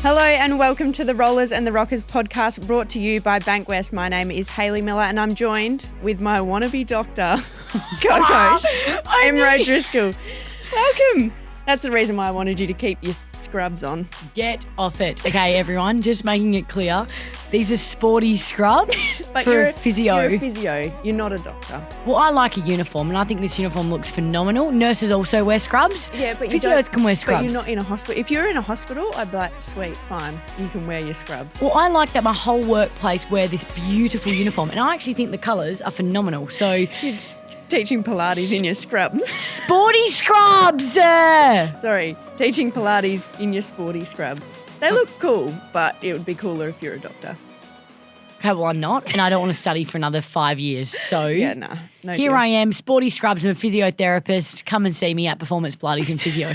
Hello and welcome to the Rollers and the Rockers podcast brought to you by Bankwest. My name is Hayley Miller and I'm joined with my wannabe doctor co-host, Emro Drisco. Welcome. That's the reason why I wanted you to keep your scrubs on. Get off it. Okay, everyone, just making it clear. These are sporty scrubs But for you're a physio. You're a physio. You're not a doctor. Well, I like a uniform, and I think this uniform looks phenomenal. Nurses also wear scrubs. Yeah, but Physios can wear scrubs. But you're not in a hospital. If you're in a hospital, I'd be like, sweet, fine. You can wear your scrubs. Well, I like that my whole workplace wear this beautiful uniform, and I actually think the colours are phenomenal. So, You're just teaching Pilates in your scrubs. sporty scrubs! Sorry, teaching Pilates in your sporty scrubs. They look cool, but it would be cooler if you're a doctor. Okay, well, I'm not, and I don't want to study for another 5 years. So, Yeah, no here deal. I am, sporty scrubs. I'm a physiotherapist. Come and see me at Performance Pilates and Physio.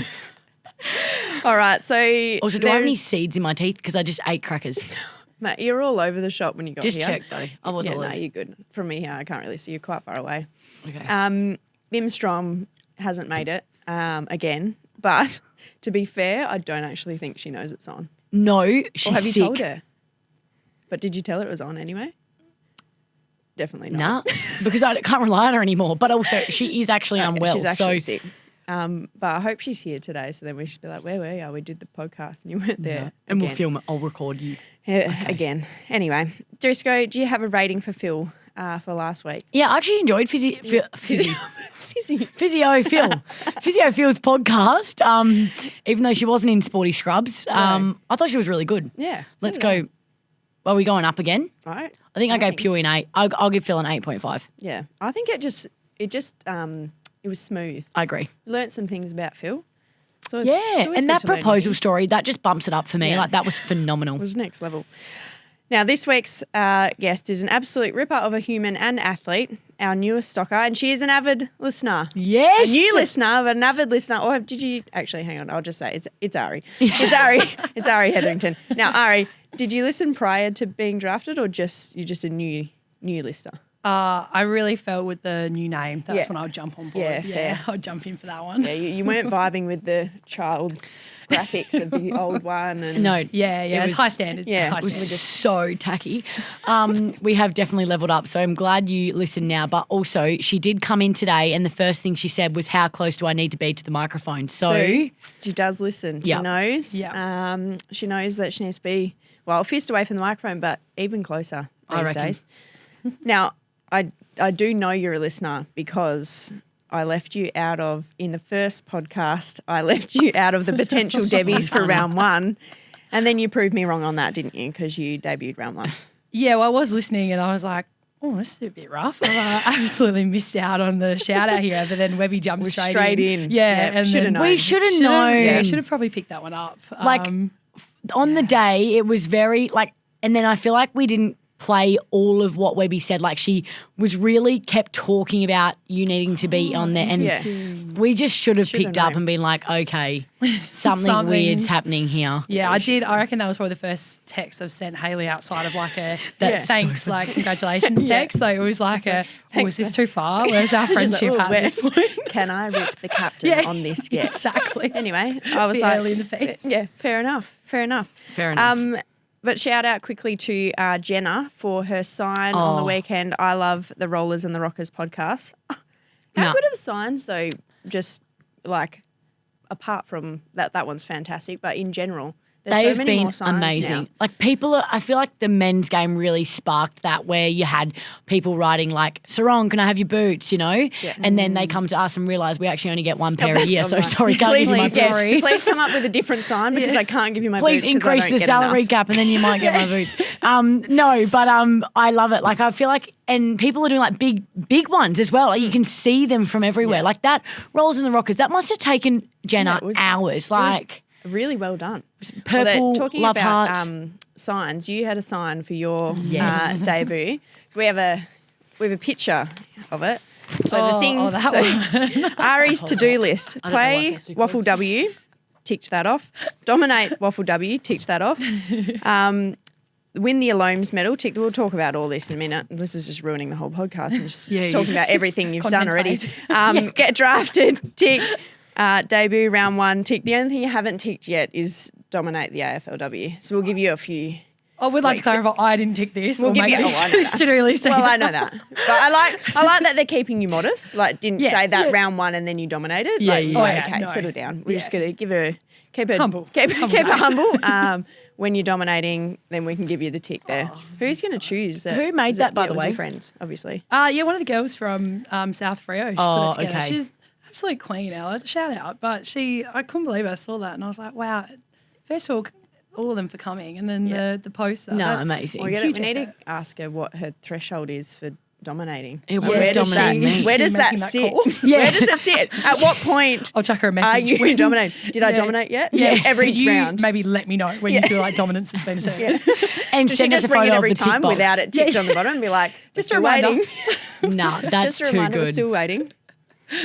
All right, so Also, do I have any seeds in my teeth? Because I just ate crackers. Mate, you're all over the shop when you got Just here. check, though. I was all no, over. you're good. From me here, I can't really see you quite far away. Okay. Bim Strom hasn't made it again, but to be fair, I don't actually think she knows it's on. No, she's Or have you sick. told her? But did you tell her it was on anyway? Definitely not. Nah, because I can't rely on her anymore. But also, she is actually unwell. She's actually so sick. But I hope she's here today, so then we should be like, where were you? We did the podcast and you weren't there. and we'll again. film it. I'll record you. Again. Anyway, Drisco, do you have a rating for Phil for last week? Yeah, I actually enjoyed Physio Physio. Phil's podcast. Even though she wasn't in sporty scrubs, I thought she was really good. Yeah. Let's go. Are we going up again? Right. I think I gave Pew an 8. I'll give Phil an 8.5. Yeah. I think it was smooth. I agree. Learned some things about Phil. So And that proposal story, that just bumps it up for me. Yeah. Like, that was phenomenal. It was next level. Now, this week's guest is an absolute ripper of a human and athlete, our newest stocker, and she is an avid listener. Yes. A new listener, but an avid listener. Or did you actually, hang on, I'll just say it's Ari. It's Ari. It's Ari Hetherington. Now, Ari, did you listen prior to being drafted or you're just a new listener? I really fell with the new name. That's Yeah. when I'll jump on board. Yeah, fair. I'll jump in for that one. Yeah, you weren't vibing with the child graphics of the old one. And No. Yeah, It it's was- high standards. yeah, high it It was standards. just so tacky. We have definitely leveled up, so I'm glad you listen now. But also, she did come in today, and the first thing she said was, "How close do I need to be to the microphone?" So she does listen. Yeah. She knows. Yeah. She knows that she needs to be, well, a fist away from the microphone, but even closer I these reckon. days. Now, I do know you're a listener because I left you out of, in the first podcast, I left you out of the potential Debbies for round one. And then you proved me wrong on that, didn't you? Because you debuted round one. Yeah, well, I was listening and I was like, oh, this is a bit rough. I absolutely missed out on the shout out here. But then Webby jumped Was straight, straight in. Yeah, Yeah, and shoulda then known. we should have known. Yeah, should have probably picked that one up. Like, on the day, it was very and then I feel like we didn't play all of what Webby said. Like, she was really kept talking about you needing to be on there, and Yeah. we just should have Shoulda picked up known. and been like, okay, something weird's happening here. Yeah, I did. I reckon that was probably the first text I've sent Hayley outside of like a That's thanks, like congratulations text. So it was like oh, is this too far? Where's our She's friendship like, at this point? Can I rip the captain Yeah, on this yet? exactly. Anyway, I was Bit like, early in the piece. Yeah, fair enough. Fair enough. But shout out quickly to Jenna for her sign on the Oh. weekend. I love the Rollers and the Rockers podcast. How Nah. good are the signs though? Just like apart from that one's fantastic, but in general, there's They so have many been more signs amazing. now. Like, I feel like the men's game really sparked that, where you had people writing like, Sarong, can I have your boots, you know? Yeah. And then they come to us and realise we actually only get one pair a That's year. all So right. sorry, can't please, give you my yes, boots. please come up with a different sign because I can't give you my Please boots 'cause I increase don't the get salary enough. cap and then you might get my boots. No, but I love it. Like, I feel like, and people are doing like big ones as well. Like, you can see them from everywhere. Yeah. Like that Rolls in the Rockers, that must have taken Jenna Yeah, it was- hours. Like, Really well done. purple, talking love about heart. signs, you had a sign for your Yes. debut. So we have a picture of it. So the Oh, things, that Ari's to-do list: I don't know why play that's too Waffle close. W, ticked that off. Dominate Waffle W, ticked that off. Win the Alomes medal, ticked. We'll talk about all this in a minute. This is just ruining the whole podcast. I'm just Yeah, talking about everything you've done Content's already. made. Get drafted, tick. Debut round one, tick. The only thing you haven't ticked yet is dominate the AFLW. So we'll give you a few. I would like to clarify, I didn't tick this. We'll give you. I know that. Well, I know that, but I like that they're keeping you modest. Like, didn't say that round one and then you dominated. Yeah, like, yeah. okay, settle down. We're just gonna keep it humble. Keep it humble. When you're dominating, then we can give you the tick there. Who's going to choose? Who made that, by the way? Friends, obviously. Yeah, one of the girls from South Freo. She put it together. Okay. She's absolute queen, Ella. Shout out. But I couldn't believe I saw that and I was like, wow. First of all of them for coming, and then the poster. No, amazing. We need to ask her what her threshold is for dominating. It was dominating me. Where does that sit? Where does it sit? At what point I'll chuck her a message. are you dominating? Did I dominate yet? Yeah. Every Could you round. maybe let me know when you feel like dominance has been asserted. And Does send she us just a bring it photo every of the tick time box. without it ticked on the bottom and be like, Just still a reminder. waiting. No, that's Just a too reminder, we're good. still waiting.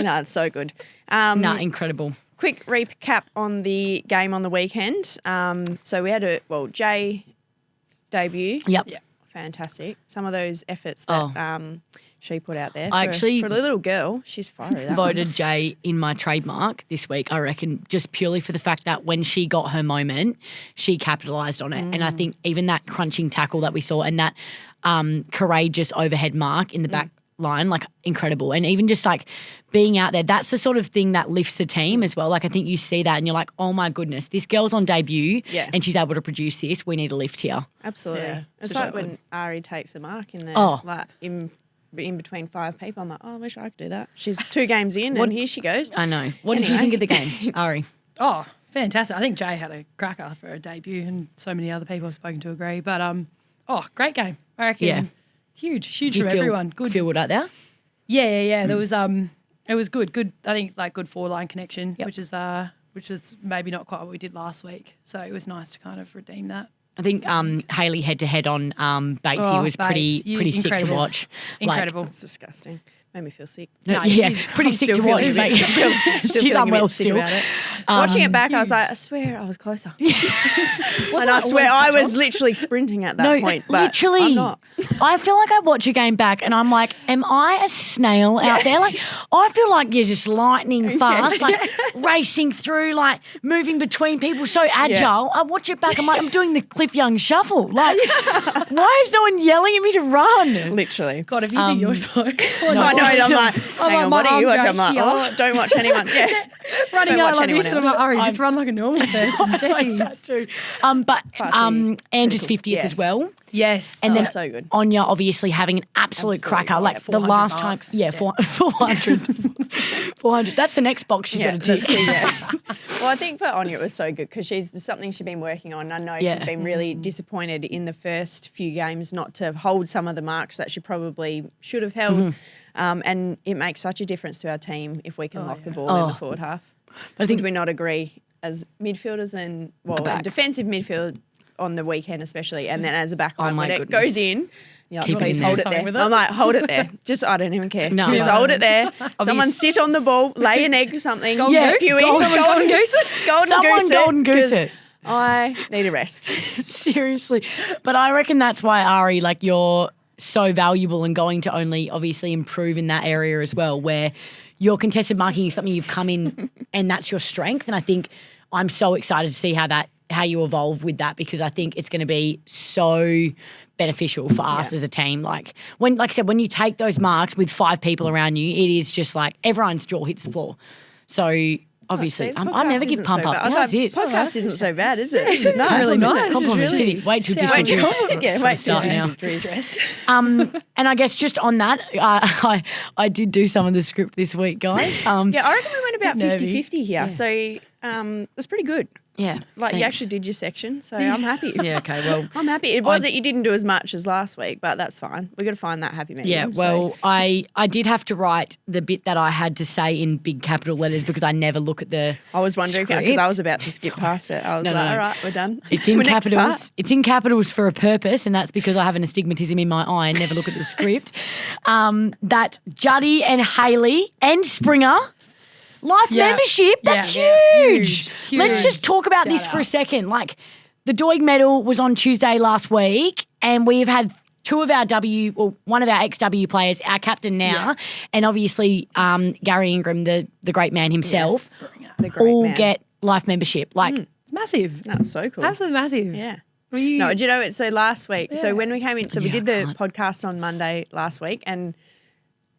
No, it's so good. No, incredible. Quick recap on the game on the weekend. So we had Jay debut. Yep. Yeah. Fantastic. Some of those efforts that she put out there. I actually for a little girl, she's fiery. That voted Jay in my trademark this week, I reckon, just purely for the fact that when she got her moment, she capitalised on it. And I think even that crunching tackle that we saw and that courageous overhead mark in the back line, like incredible. And even just like being out there, that's the sort of thing that lifts the team as well. Like I think you see that and you're like, oh my goodness, this girl's on debut and she's able to produce this. We need a lift here. Absolutely. Yeah, It's so like good. when Ari takes a mark in there, like in between 5 people. I'm like, oh, I wish I could do that. She's 2 games in and here she goes. I know. What did you think of the game, Ari? Oh, fantastic. I think Jay had a cracker for a debut and so many other people I've spoken to agree. But, great game. I reckon. Yeah. Huge Did from everyone. Good. Feel good out there? Yeah. There was it was good. Good. I think like good 4-line connection, which was maybe not quite what we did last week. So it was nice to kind of redeem that. I think Hayley head-to-head on Batesy was Bates, pretty sick to incredible. watch. Incredible. It's disgusting. Made me feel sick. No, Pretty I'm sick still to watch. feeling a Mate. bit still She's feeling a unwell bit sick still. about it. Watching it back, I was like, I swear I was closer. And I that swear always I catch was on? literally sprinting at that point. But literally. I'm not. I feel like I watch a game back and I'm like, am I a snail out there? Like, I feel like you're just lightning fast, like racing through, like moving between people, so agile. I watch it back, I'm like, I'm doing the Cliff Young shuffle. Like, why is no one yelling at me to run? Literally. God, if you think you're so I know. I'm like, hang on, what are you watching? I'm like, oh, don't watch anyone. Yeah. running Don't out watch like anyone this, and I'm else. like, Ari, just run like a normal person. Like that Jeez. too. But Angie's 50th Yes. as well. Yes. And then so good. Anya obviously having an absolute cracker. Like the 400 last marks. time. 400. 400. That's the next box she's got to tick. Well, I think for Anya it was so good because there's something she's been working on. I know she's been really disappointed in the first few games not to hold some of the marks that she probably should have held. And it makes such a difference to our team if we can lock the ball in the forward half. But I think Would we not agree as midfielders and back. defensive midfield on the weekend especially, and then as a back line my when it goodness. goes in, you're like, Keep it please in hold there. it there. With it. I'm like, hold it there. Just, I don't even care. No. Just Yeah. hold it there. Someone sit on the ball, lay an egg or something. Golden Pew goose? in. Golden goose? Someone golden goose 'cause it. I need a rest. Seriously. But I reckon that's why, Ari, like you're so valuable and going to only obviously improve in that area as well, where your contested marking is something you've come in and that's your strength. And I think I'm so excited to see how you evolve with that, because I think it's going to be so beneficial for us as a team. Like I said, when you take those marks with 5 people around you, it is just like everyone's jaw hits the floor. So obviously, See, I podcast never give isn't pump so up. bad. I was How's like, it? podcast isn't so bad, is it? This is nice. really isn't it? nice. Compliment This is City. Wait till Wait till Drisco. yeah, wait till start now. Driz. And I guess just on that, I did do some of the script this week, guys. Yeah, I reckon we went about Nervy. 50-50 here. So it was pretty good. Yeah. Like you thanks. actually did your section, so I'm happy. Yeah, okay, well. I'm happy. It wasn't you didn't do as much as last week, but that's fine. We've got to find that happy medium. Yeah, well, I did have to write the bit that I had to say in big capital letters because I never look at the I was wondering because script. I was about to skip past it. I was No, like, no. all right, we're done. It's in Next capitals. part. It's in capitals for a purpose, and that's because I have an astigmatism in my eye and never look at the script. That Juddy and Hayley and Springer life membership, that's huge. Huge. Let's just talk about Shout this for a out. second. Like the Doig medal was on Tuesday last week, and we have had one of our ex-W players, our captain now, and obviously Gary Ingram, the great man himself, The great all man. get life membership. Like It's Massive. That's so cool. Absolutely massive. Yeah. Were you, No, do you know, so last week, so Yeah. when we came in, so we Yeah, did the I can't. podcast on Monday last week, and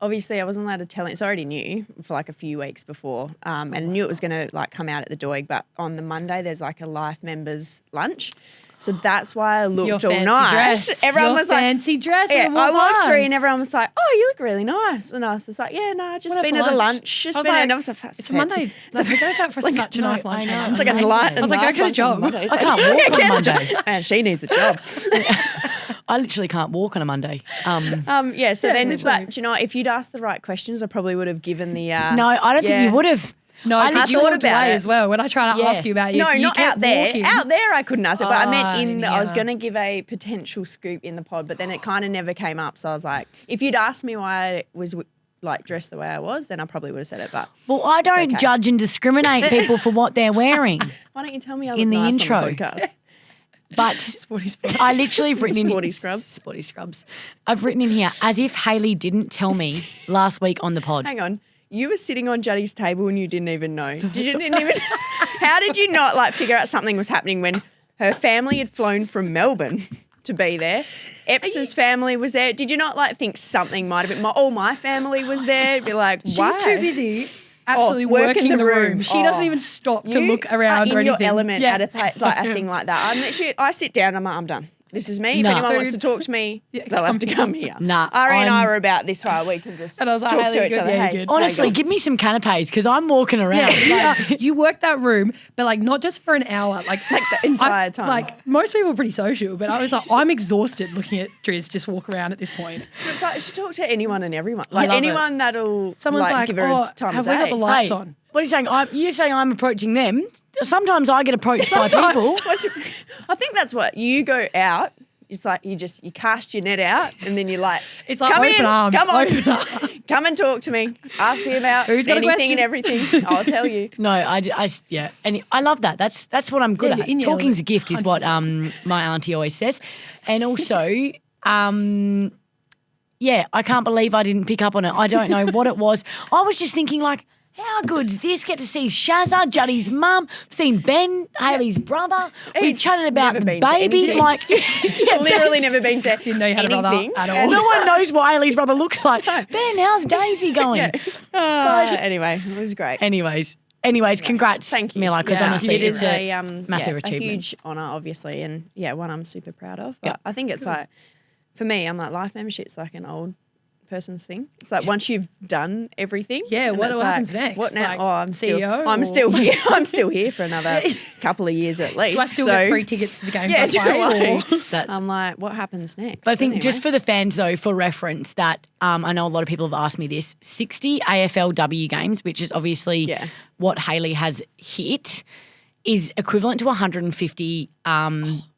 obviously I wasn't allowed to tell it. So I already knew for like a few weeks before, and knew it was going to like come out at the Doig, but on the Monday there's like a Life members lunch. So that's why I looked your all fancy nice. dress. Everyone Your was like, fancy dress. yeah, with I walked through and Wolverines. everyone was like, oh, you look really nice. And I was just like, yeah, no, just Went out been for at a lunch. lunch. Just I was been like, and I was like, that's It's a fancy. Monday. Like, who goes out for such a nice no, lunch? I know. It's like a Amazing. light. I was like, go get a job. I can't walk on Monday. And she needs a job. I literally can't walk on a Monday. Yeah, so then, literally. but do you know, if you'd asked the right questions, I probably would have given the. No, I don't think you would have. No, I because you thought walked about away it. as well. When I tried to Yeah. ask you about you, No, you not kept out there. walking. Out there, I couldn't ask it, but I meant in. I was yeah. going to give a potential scoop in the pod, but then it kind of never came up. So I was like, if you'd asked me why I was like dressed the way I was, then I probably would have said it. But Well, I don't okay. judge and discriminate people for what they're wearing. why don't you tell me I look In the nice intro. on the podcast? But Sporty scrubs. I literally have written in Sporty scrubs. Sporty scrubs. I've written in here as if Hayley didn't tell me last week on the pod. Hang on. You were sitting on Juddy's table and you didn't even know. Didn't even. How did you not like figure out something was happening when her family had flown from Melbourne to be there? Eps's family was there. Did you not like think something might have been? All my family was there. Be like, why? She's too busy. Absolutely working working the the room. room. She doesn't even stop to You look around are or in your anything. element Yeah. at a thing like that. I'm literally, I sit down. I'm like, I'm done. This is me. If Nah. anyone wants to Food. talk to me, Yeah, they'll have to come here. Nah, Ari and I I'm- were about this far. We can just And I was like, talk Hayley, to each good, other. yeah, Hey, good. Honestly, how you give me some canapes because I'm walking around. You work that room, but like not just for an hour, like the entire time. Like most people are pretty social, but I was like, I'm exhausted looking at Driz just walk around at this point. It's like she talk to anyone and everyone. Like love anyone that'll Someone's like, give her oh, a time have of we day. got the lights Hey, on? what are you saying? You're saying I'm approaching them. Sometimes I get approached by people. I think that's what you go out. It's like you cast your net out and then you're like, It's like come open in, arms, come on, open arms. come and talk to me. Ask me about Who's got a anything question? and everything. I'll tell you. No, yeah, and I love that. That's what I'm good Yeah, you're at. in your Talking's a element, gift, is what my auntie always says, and also, yeah, I can't believe I didn't pick up on it. I don't know what it was. I was just thinking like, how good's this? Get to see Shazza, Juddy's mum, seen Ben, Hayley's brother. We chatted about never the been to baby, anything. like Literally never been to Didn't know you had a brother anything. at all. no one knows what Hayley's brother looks like. Ben, how's Daisy going? Anyway, it was great. Anyways, congrats, Thank you. Mila, because Yeah, honestly, it is it's a massive a achievement. huge honour, obviously, and one I'm super proud of. But Yeah. I think it's like, for me, I'm like life membership's like an old person's thing. It's like once you've done everything, Yeah, and what it's happens like, next? What now? Like Oh, I'm CEO still or- here. I'm still here for another couple of years at least. Do I still so, get free tickets to the games Yeah, I do play? I? or- That's I'm like, what happens next? But I think Anyway. just for the fans, though, for reference, that I know a lot of people have asked me this, 60 AFLW games, which is obviously Yeah. what Hayley has hit, is equivalent to 150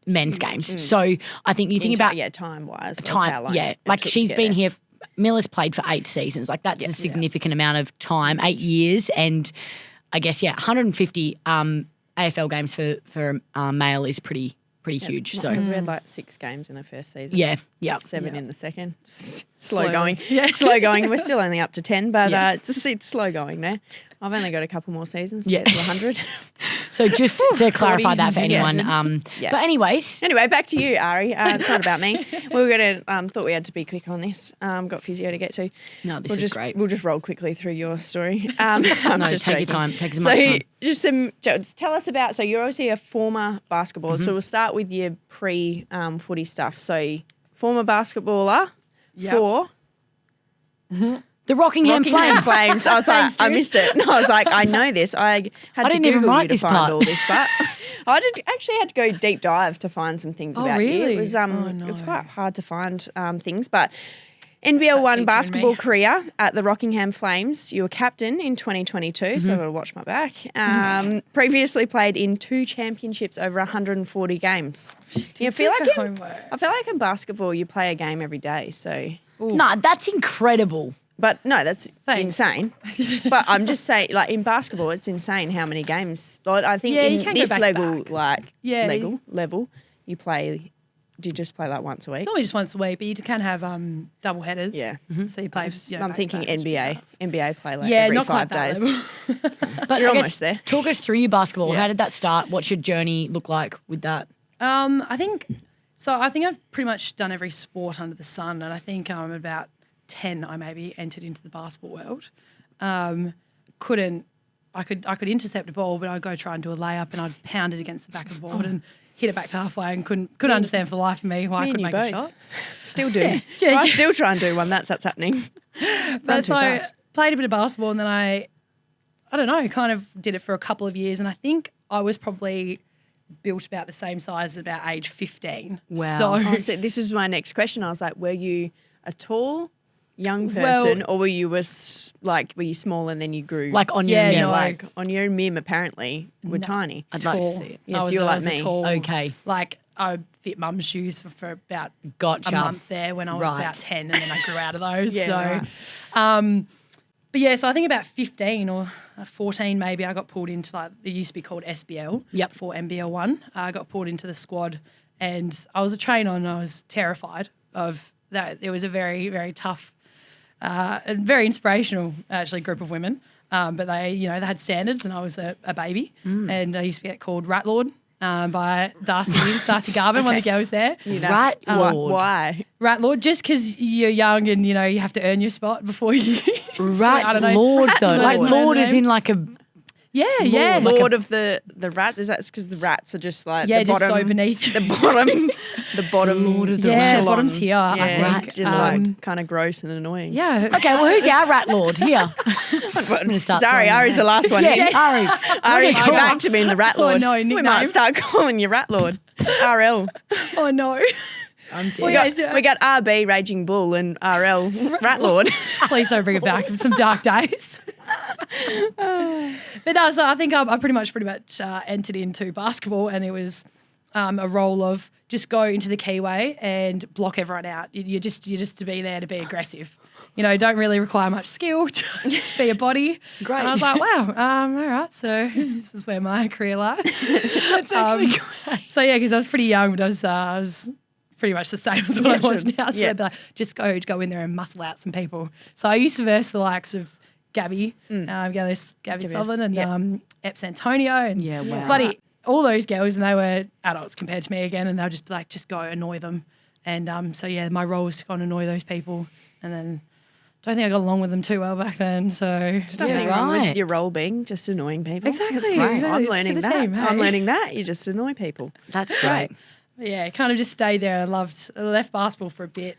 men's games. So I think you think about time wise, time, like she's been here. Miller's played for 8 seasons. Like that's a significant amount of time, 8 years, and I guess 150 AFL games for male is pretty huge. So because we had like 6 games in the first season. yeah. 7 in the second. Slow Slow. going. Yeah. Slow going. We're still only up to 10, but Yeah. it's slow going there. I've only got a couple more seasons to Yeah. get to 100. So just to clarify that for anyone. Yeah. But anyways, Anyway, back to you, Ari. It's not about me. We were going to, thought we had to be quick on this. Got physio to get to. no, this We'll is just, great. We'll just roll quickly through your story. I'm No, just take your joking. time. Take as So much time. just tell us about, so you're obviously a former basketballer. So we'll start with your pre-footy stuff. So former basketballer Yep. for The Rockingham Flames. Flames. I was like, I missed it. I was like, I know this. I had to didn't even Google write you to this find part. all this, but I actually had to go deep dive to find some things Oh, about you. really? It was Oh, it was no. quite hard to find things, but NBL That one teaching basketball me. career at the Rockingham Flames. You were captain in 2022, so I've got to watch my back. Previously played in 2 championships over 140 games. I feel like in basketball you play a game every day. So, Nah, that's incredible. but no, that's Thanks. insane. But I'm just saying, like in basketball, it's insane how many games. Like, I think Yeah, you in can go this back to level, back. like Yeah. level, you play do you just play like once a week? It's only just once a week, but you can have double headers. Yeah. So you play. I'm thinking NBA. NBA play like Yeah, every not 5 quite that days. level. But You're I guess almost there. Talk us through your basketball. Yeah. How did that start? What's your journey look like with that? I think I've pretty much done every sport under the sun, and I think about 10 I maybe entered into the basketball world. I could intercept a ball, but I'd go try and do a layup and I'd pound it against the back of the board and hit it back to halfway and couldn't understand for the life of me why I couldn't make a shot. Still do. Yeah. I still try and do one. That's what's happening. But so I played a bit of basketball and then I don't know, kind of did it for a couple of years, and I think I was probably built about the same size as about age 15. Wow. So this is my next question. I was like, were you a tall young person, or were you small and then you grew? Like on your Yeah, mim? no. like on your mim apparently were tiny. I'd like to Tall. see it. Yes, I you're like was me. a tall, Okay. Like I fit mum's shoes for about Gotcha. a month there when I was Right. about 10, and then I grew out of those. Yeah, so, but yeah, so I think about 15 or 14 maybe I got pulled into like it used to be called SBL. Yep. For NBL1, I got pulled into the squad, and I was a trainer and I was terrified of that. It was a very, very tough and very inspirational actually group of women. But they had standards, and I was a baby, and I used to get called Rat Lord by Darcy Garvin, one of the girls there. Rat Lord. Why? Rat Lord, just because you're young and you have to earn your spot before you. Rat I don't know. Lord, though. Like Lord. Lord is in like a... Yeah. Lord of the rats. Is that because the rats are just like Yeah, the just bottom, so beneath. the bottom Lord of the echelon. bottom tier. I Yeah, think. just like kind of gross and annoying. Yeah. Okay, well, who's our Rat Lord? Here. I'm going to start Sorry, throwing Ari's the last one. Yeah, Ari. Ari, Okay, come cool. back to being the Rat Lord. no, we might nickname. start calling you Rat Lord. RL. Oh no. I'm dead. We got RB Raging Bull and RL Rat Lord. Please don't bring it back. Some dark days. But no, so I think I pretty much entered into basketball, and it was a role of just go into the keyway and block everyone out. You're just to be there to be aggressive. Don't really require much skill, just be a body. Great. And I was like, wow, all right, so this is where my career lies. That's actually great. So yeah, because I was pretty young, but I was pretty much the same as what I was now. So I'd be like, just go in there and muscle out some people. So I used to verse the likes of Gabby Sutherland and Epps Antonio and Yeah, wow. bloody all those girls, and they were adults compared to me again, and they were just like, just go annoy them. And so yeah, my role was to go and annoy those people, and then don't think I got along with them too well back then. So Nothing wrong with your role being just annoying people. Exactly. That's right. It's I'm for learning the that. team, hey? I'm learning that. You just annoy people. That's great. yeah, kind of just stayed there. I left basketball for a bit,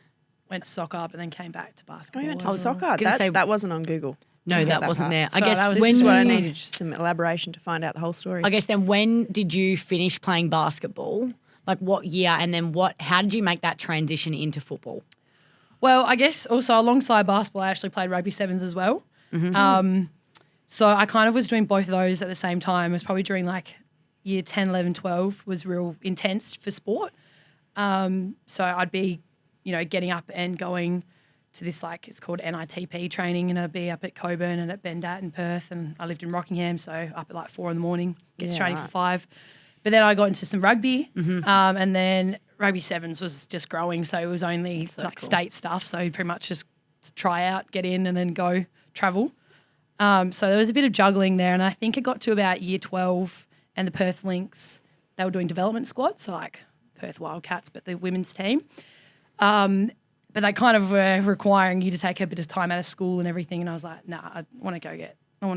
went to soccer, but then came back to basketball. We went to And- soccer. gonna say- That wasn't on Google. No, Didn't get that wasn't part. there. I Sorry, guess that was This just is what I when- needed some elaboration to find out the whole story. I guess then when did you finish playing basketball? Like what year? And then how did you make that transition into football? Well, I guess also alongside basketball, I actually played rugby sevens as well. So I kind of was doing both of those at the same time. It was probably during like year 10, 11, 12 was real intense for sport. So I'd be, getting up and going to this it's called NITP training, and I'd be up at Coburn and at Bendat in Perth, and I lived in Rockingham, so up at 4 a.m, get to training for 5. But then I got into some rugby, and then rugby sevens was just growing, so it was only cool. state stuff, so pretty much just try out, get in, and then go travel. So there was a bit of juggling there, and I think it got to about year 12, and the Perth Lynx, they were doing development squads, so like Perth Wildcats, but the women's team. But they kind of were requiring you to take a bit of time out of school and everything, and I was like, nah, I want to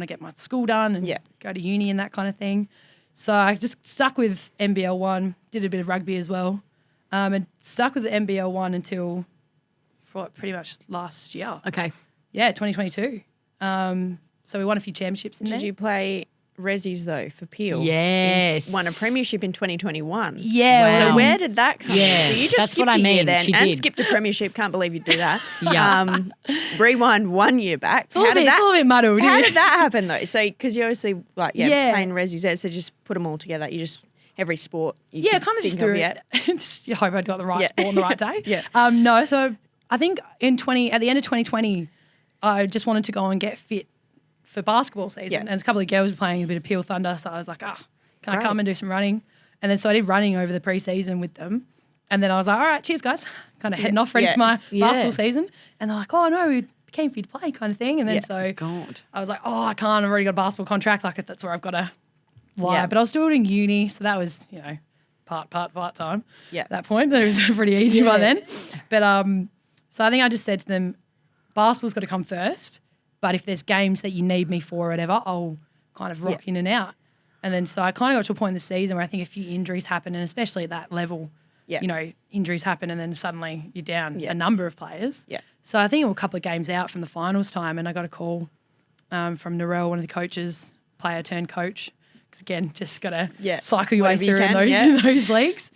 get my school done and go to uni and that kind of thing. So I just stuck with NBL1, did a bit of rugby as well, and stuck with the NBL1 until pretty much last year. Okay. Yeah, 2022. So we won a few championships in there. Did you play Resis though for Peel? Yes. Won a premiership in 2021. Yeah. So Wow. where did that come Yeah, from? So you just that's skipped what I a year mean. then She and did. skipped a premiership. Can't believe you do that. Yeah. Rewind 1 year back. It's a little bit muddled. How yeah. did that happen though? So because you obviously Yeah. playing Resis there, so just put them all together. You just every sport. You Yeah, could kind of just think threw of it. I hope I got the right Yeah. sport on the right day. Yeah. No, so I think at the end of 2020, I just wanted to go and get fit for basketball season. Yeah. And a couple of girls were playing a bit of Peel Thunder, so I was like, can I Great. come and do some running? And then so I did running over the pre-season with them. And then I was like, all right, cheers, guys. Kind of heading off ready to my basketball season. And they're like, oh, no, we're keen for you to play kind of thing. And then I was like, oh, I can't. I've already got a basketball contract. Like, that's where I've got to lie. Yeah. But I was still doing uni. So that was, part time at that point. But it was pretty easy by then. But so I think I just said to them, basketball's got to come first. But if there's games that you need me for or whatever, I'll kind of rock in and out. And then so I kind of got to a point in the season where I think a few injuries happen, and especially at that level, injuries happen and then suddenly you're down a number of players. Yeah. So I think it was a couple of games out from the finals time, and I got a call from Narelle, one of the coaches, player turned coach, because again, just got to cycle your way through in those leagues.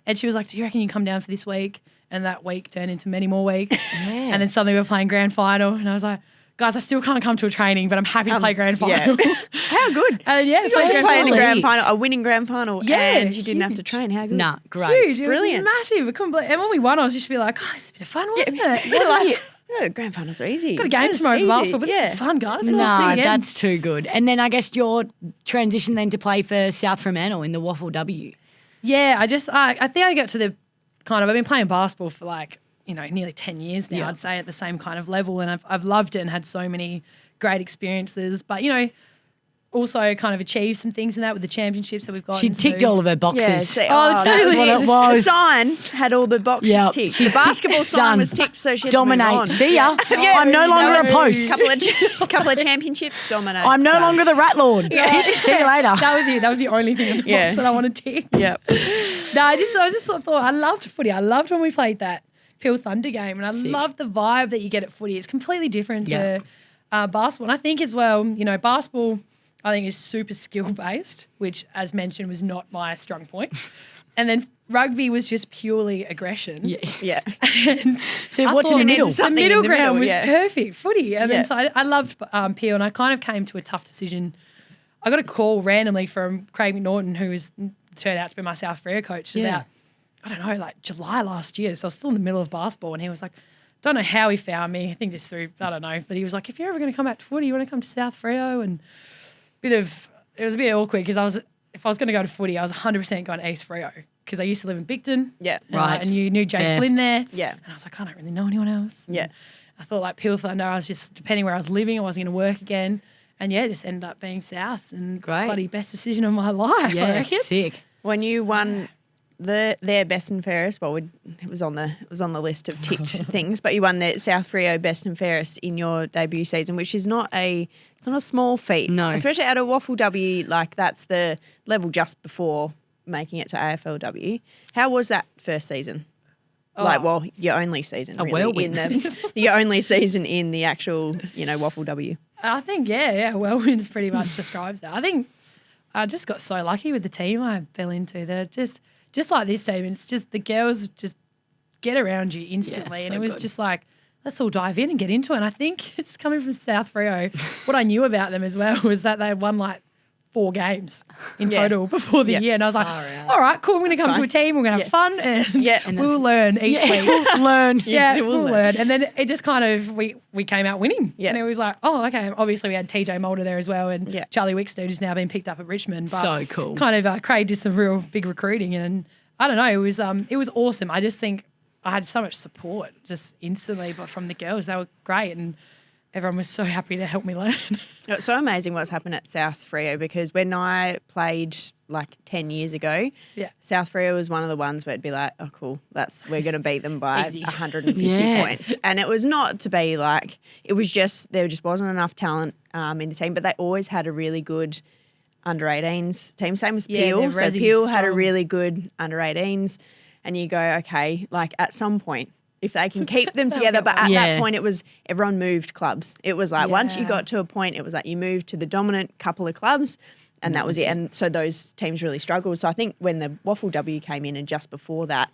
And she was like, do you reckon you can come down for this week? And that week turned into many more weeks. And then suddenly we're playing grand final, and I was like, guys, I still can't come to a training, but I'm happy to play grand final. Yeah. How good. You got to play in a grand final, a winning grand final, and you didn't have to train. How good. Nah, great. Huge. Brilliant. It was massive. I couldn't believe it. And when we won, I was just be like, oh, it's a bit of fun, wasn't it? Grand finals are easy. Got a game tomorrow for basketball, but this is fun, guys. That's too good. And then I guess your transition then to play for South Fremantle in the Waffle W. Yeah, I think I got to the kind of, I've been playing basketball for nearly 10 years now, I'd say, at the same kind of level. And I've loved it and had so many great experiences. But, also kind of achieved some things in that with the championships that we've got. She ticked all of her boxes. That's really what it was. The sign had all the boxes ticked. The basketball sign was ticked, so she had dominate. To move on. See ya. I'm no longer a post. Couple of championships, dominate. I'm no longer the rat lord. See you later. That was the only thing in the box that I wanted ticked. No, I just thought I loved footy. I loved when we played that Peel Thunder game, and I loved the vibe that you get at footy. It's completely different to basketball. And I think as well, basketball, I think, is super skill-based, which, as mentioned, was not my strong point. And then rugby was just purely aggression. Yeah. And so what's in the middle? The middle ground was perfect footy. And then so I loved Peel, and I kind of came to a tough decision. I got a call randomly from Craig McNaughton, who turned out to be my South Freo coach, about, I don't know, like July last year. So I was still in the middle of basketball, and he was like, don't know how he found me. I think just through, I don't know. But he was like, if you're ever going to come back to footy, you want to come to South Freo? And it was a bit awkward because if I was going to go to footy, I was 100% going to East Freo because I used to live in Bigton. Yeah. Right. And you knew Jay Flynn there. Yeah. And I was like, I don't really know anyone else. Yeah. And I thought like Peel Thunder, I was just, depending where I was living, I wasn't going to work again. And it just ended up being South, and bloody best decision of my life, I reckon. Sick. When you won their best and fairest, it was on the list of ticked things, but you won the South Freo best and fairest in your debut season, which is not a small feat. No. Especially at a Waffle W, like that's the level just before making it to AFLW. How was that first season? Your only season, really, your only season in the actual, Waffle W. I think, whirlwinds pretty much describes that. I think I just got so lucky with the team I fell into. They're just like this team. It's just the girls just get around you instantly. And it was just like, let's all dive in and get into it. And I think it's coming from South Freo. What I knew about them as well was that they won like 4 games in total before the year. And I was like, all right, cool. We're going to come to a team. We're going to have fun and we'll learn each week. We'll learn. We'll learn. And then it just kind of, we came out winning. Yeah. And it was like, oh, okay. Obviously we had TJ Mulder there as well, and Charlie Wickstead, who's now been picked up at Richmond. But so cool. Kind of Craig did some real big recruiting, and I don't know, it was awesome. I just think I had so much support just instantly, but from the girls, they were great, and everyone was so happy to help me learn. It's so amazing what's happened at South Freo, because when I played like 10 years ago, South Freo was one of the ones where it'd be like, oh, cool, we're going to beat them by 150 points. And it was not to be like, it was just, there just wasn't enough talent in the team, but they always had a really good under-18s team, same as Peel. So Peel had a really good under-18s, and you go, okay, like at some point, if they can keep them together. But at that point, it was everyone moved clubs. It was like once you got to a point, it was like you moved to the dominant couple of clubs, and that was it. And so those teams really struggled. So I think when the Waffle W came in, and just before that,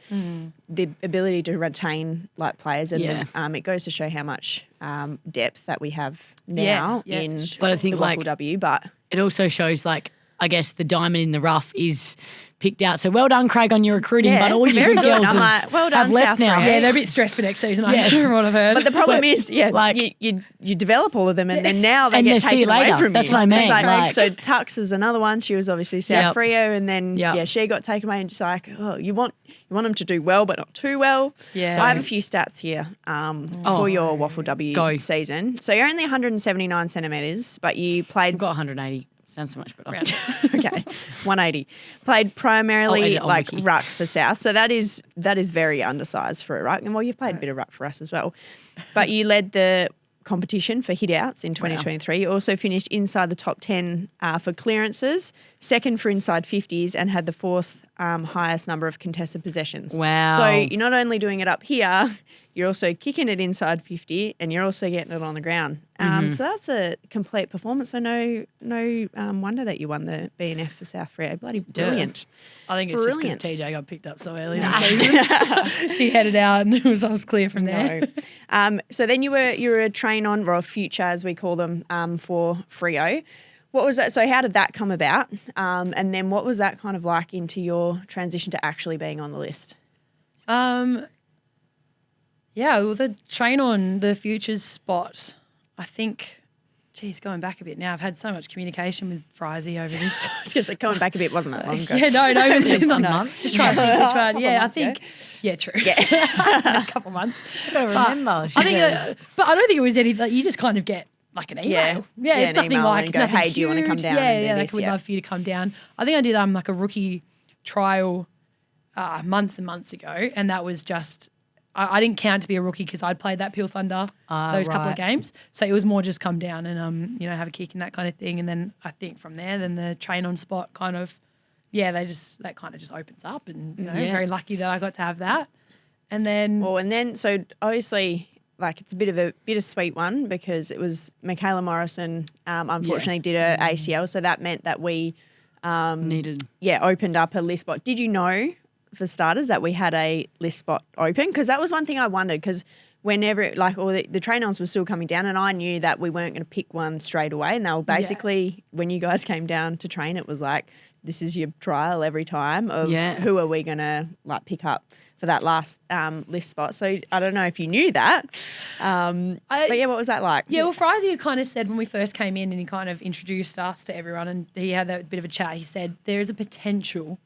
the ability to retain like players, and it goes to show how much depth that we have now in but I think the Waffle W. But it also shows, like, I guess the diamond in the rough is picked out. So well done, Craig, on your recruiting, but all your very good good. girls I'm like, well have done, left South now. Freo. Yeah, they're a bit stressed for next season, I think, from what I've heard. But the problem is, like- you develop all of them and then now they And get they see taken you away later. from That's you. what I mean, It's like, like- so Tux was another one. She was obviously South Yep. Freo, and then Yep. she got taken away, and just like, oh, you want them to do well, but not too well. Yeah. So I have a few stats here for your Waffle W Go. season. So you're only 179 centimetres, but you played I've got 180. Sounds so much better. okay, 180. Played primarily I'll edit on like Wiki. ruck for South, so that is very undersized for a ruck. And well, you've played a bit of ruck for us as well, but you led the competition for hit-outs in 2023. You also finished inside the top 10 for clearances, second for inside 50s, and had the fourth highest number of contested possessions. Wow. So you're not only doing it up here, you're also kicking it inside 50, and you're also getting it on the ground. So that's a complete performance. So no wonder that you won the BNF for South Freo. Bloody brilliant. I think it's Brilliant. just because TJ got picked up so early in the season. She headed out and I was clear from there. No. So then you were a train on, or a future as we call them, for Freo. What was that? So how did that come about? And then what was that kind of like into your transition to actually being on the list? Yeah, well, the train on the futures spot, I think, geez, going back a bit now, I've had so much communication with Frizy over this. Because coming back a bit wasn't that long ago. Yeah, no, Just no, a no. month. Just trying to think which one. Yeah, I months ago. think, yeah, true. Yeah. A couple months. Gotta remember. I think, but I don't think it was any, like, you just kind of get like an email. Yeah, Yeah, it's an nothing email like, and go, nothing hey, do you want to come huge. down Yeah, and do yeah, this? like, we'd Yeah. love for you to come down. I think I did like a rookie trial months and months ago, and that was just, I didn't count to be a rookie because I'd played that Peel Thunder those couple of right. games. So it was more just come down and have a kick and that kind of thing. And then I think from there, then the train on spot kind of, that kind of just opens up, and very lucky that I got to have that. And then So obviously, like, it's a bit of a bittersweet one because it was Michaela Morrison unfortunately did her ACL, so that meant that we Needed. opened up a list spot. Did you know, for starters, that we had a list spot open? Because that was one thing I wondered, because whenever, like, all the train-ons were still coming down, and I knew that we weren't going to pick one straight away, and they were basically, when you guys came down to train, it was like, this is your trial every time of who are we going to, like, pick up for that last list spot. So I don't know if you knew that. But yeah, what was that like? Yeah, well, Frizy had kind of said when we first came in and he kind of introduced us to everyone and he had that bit of a chat, he said there is a potential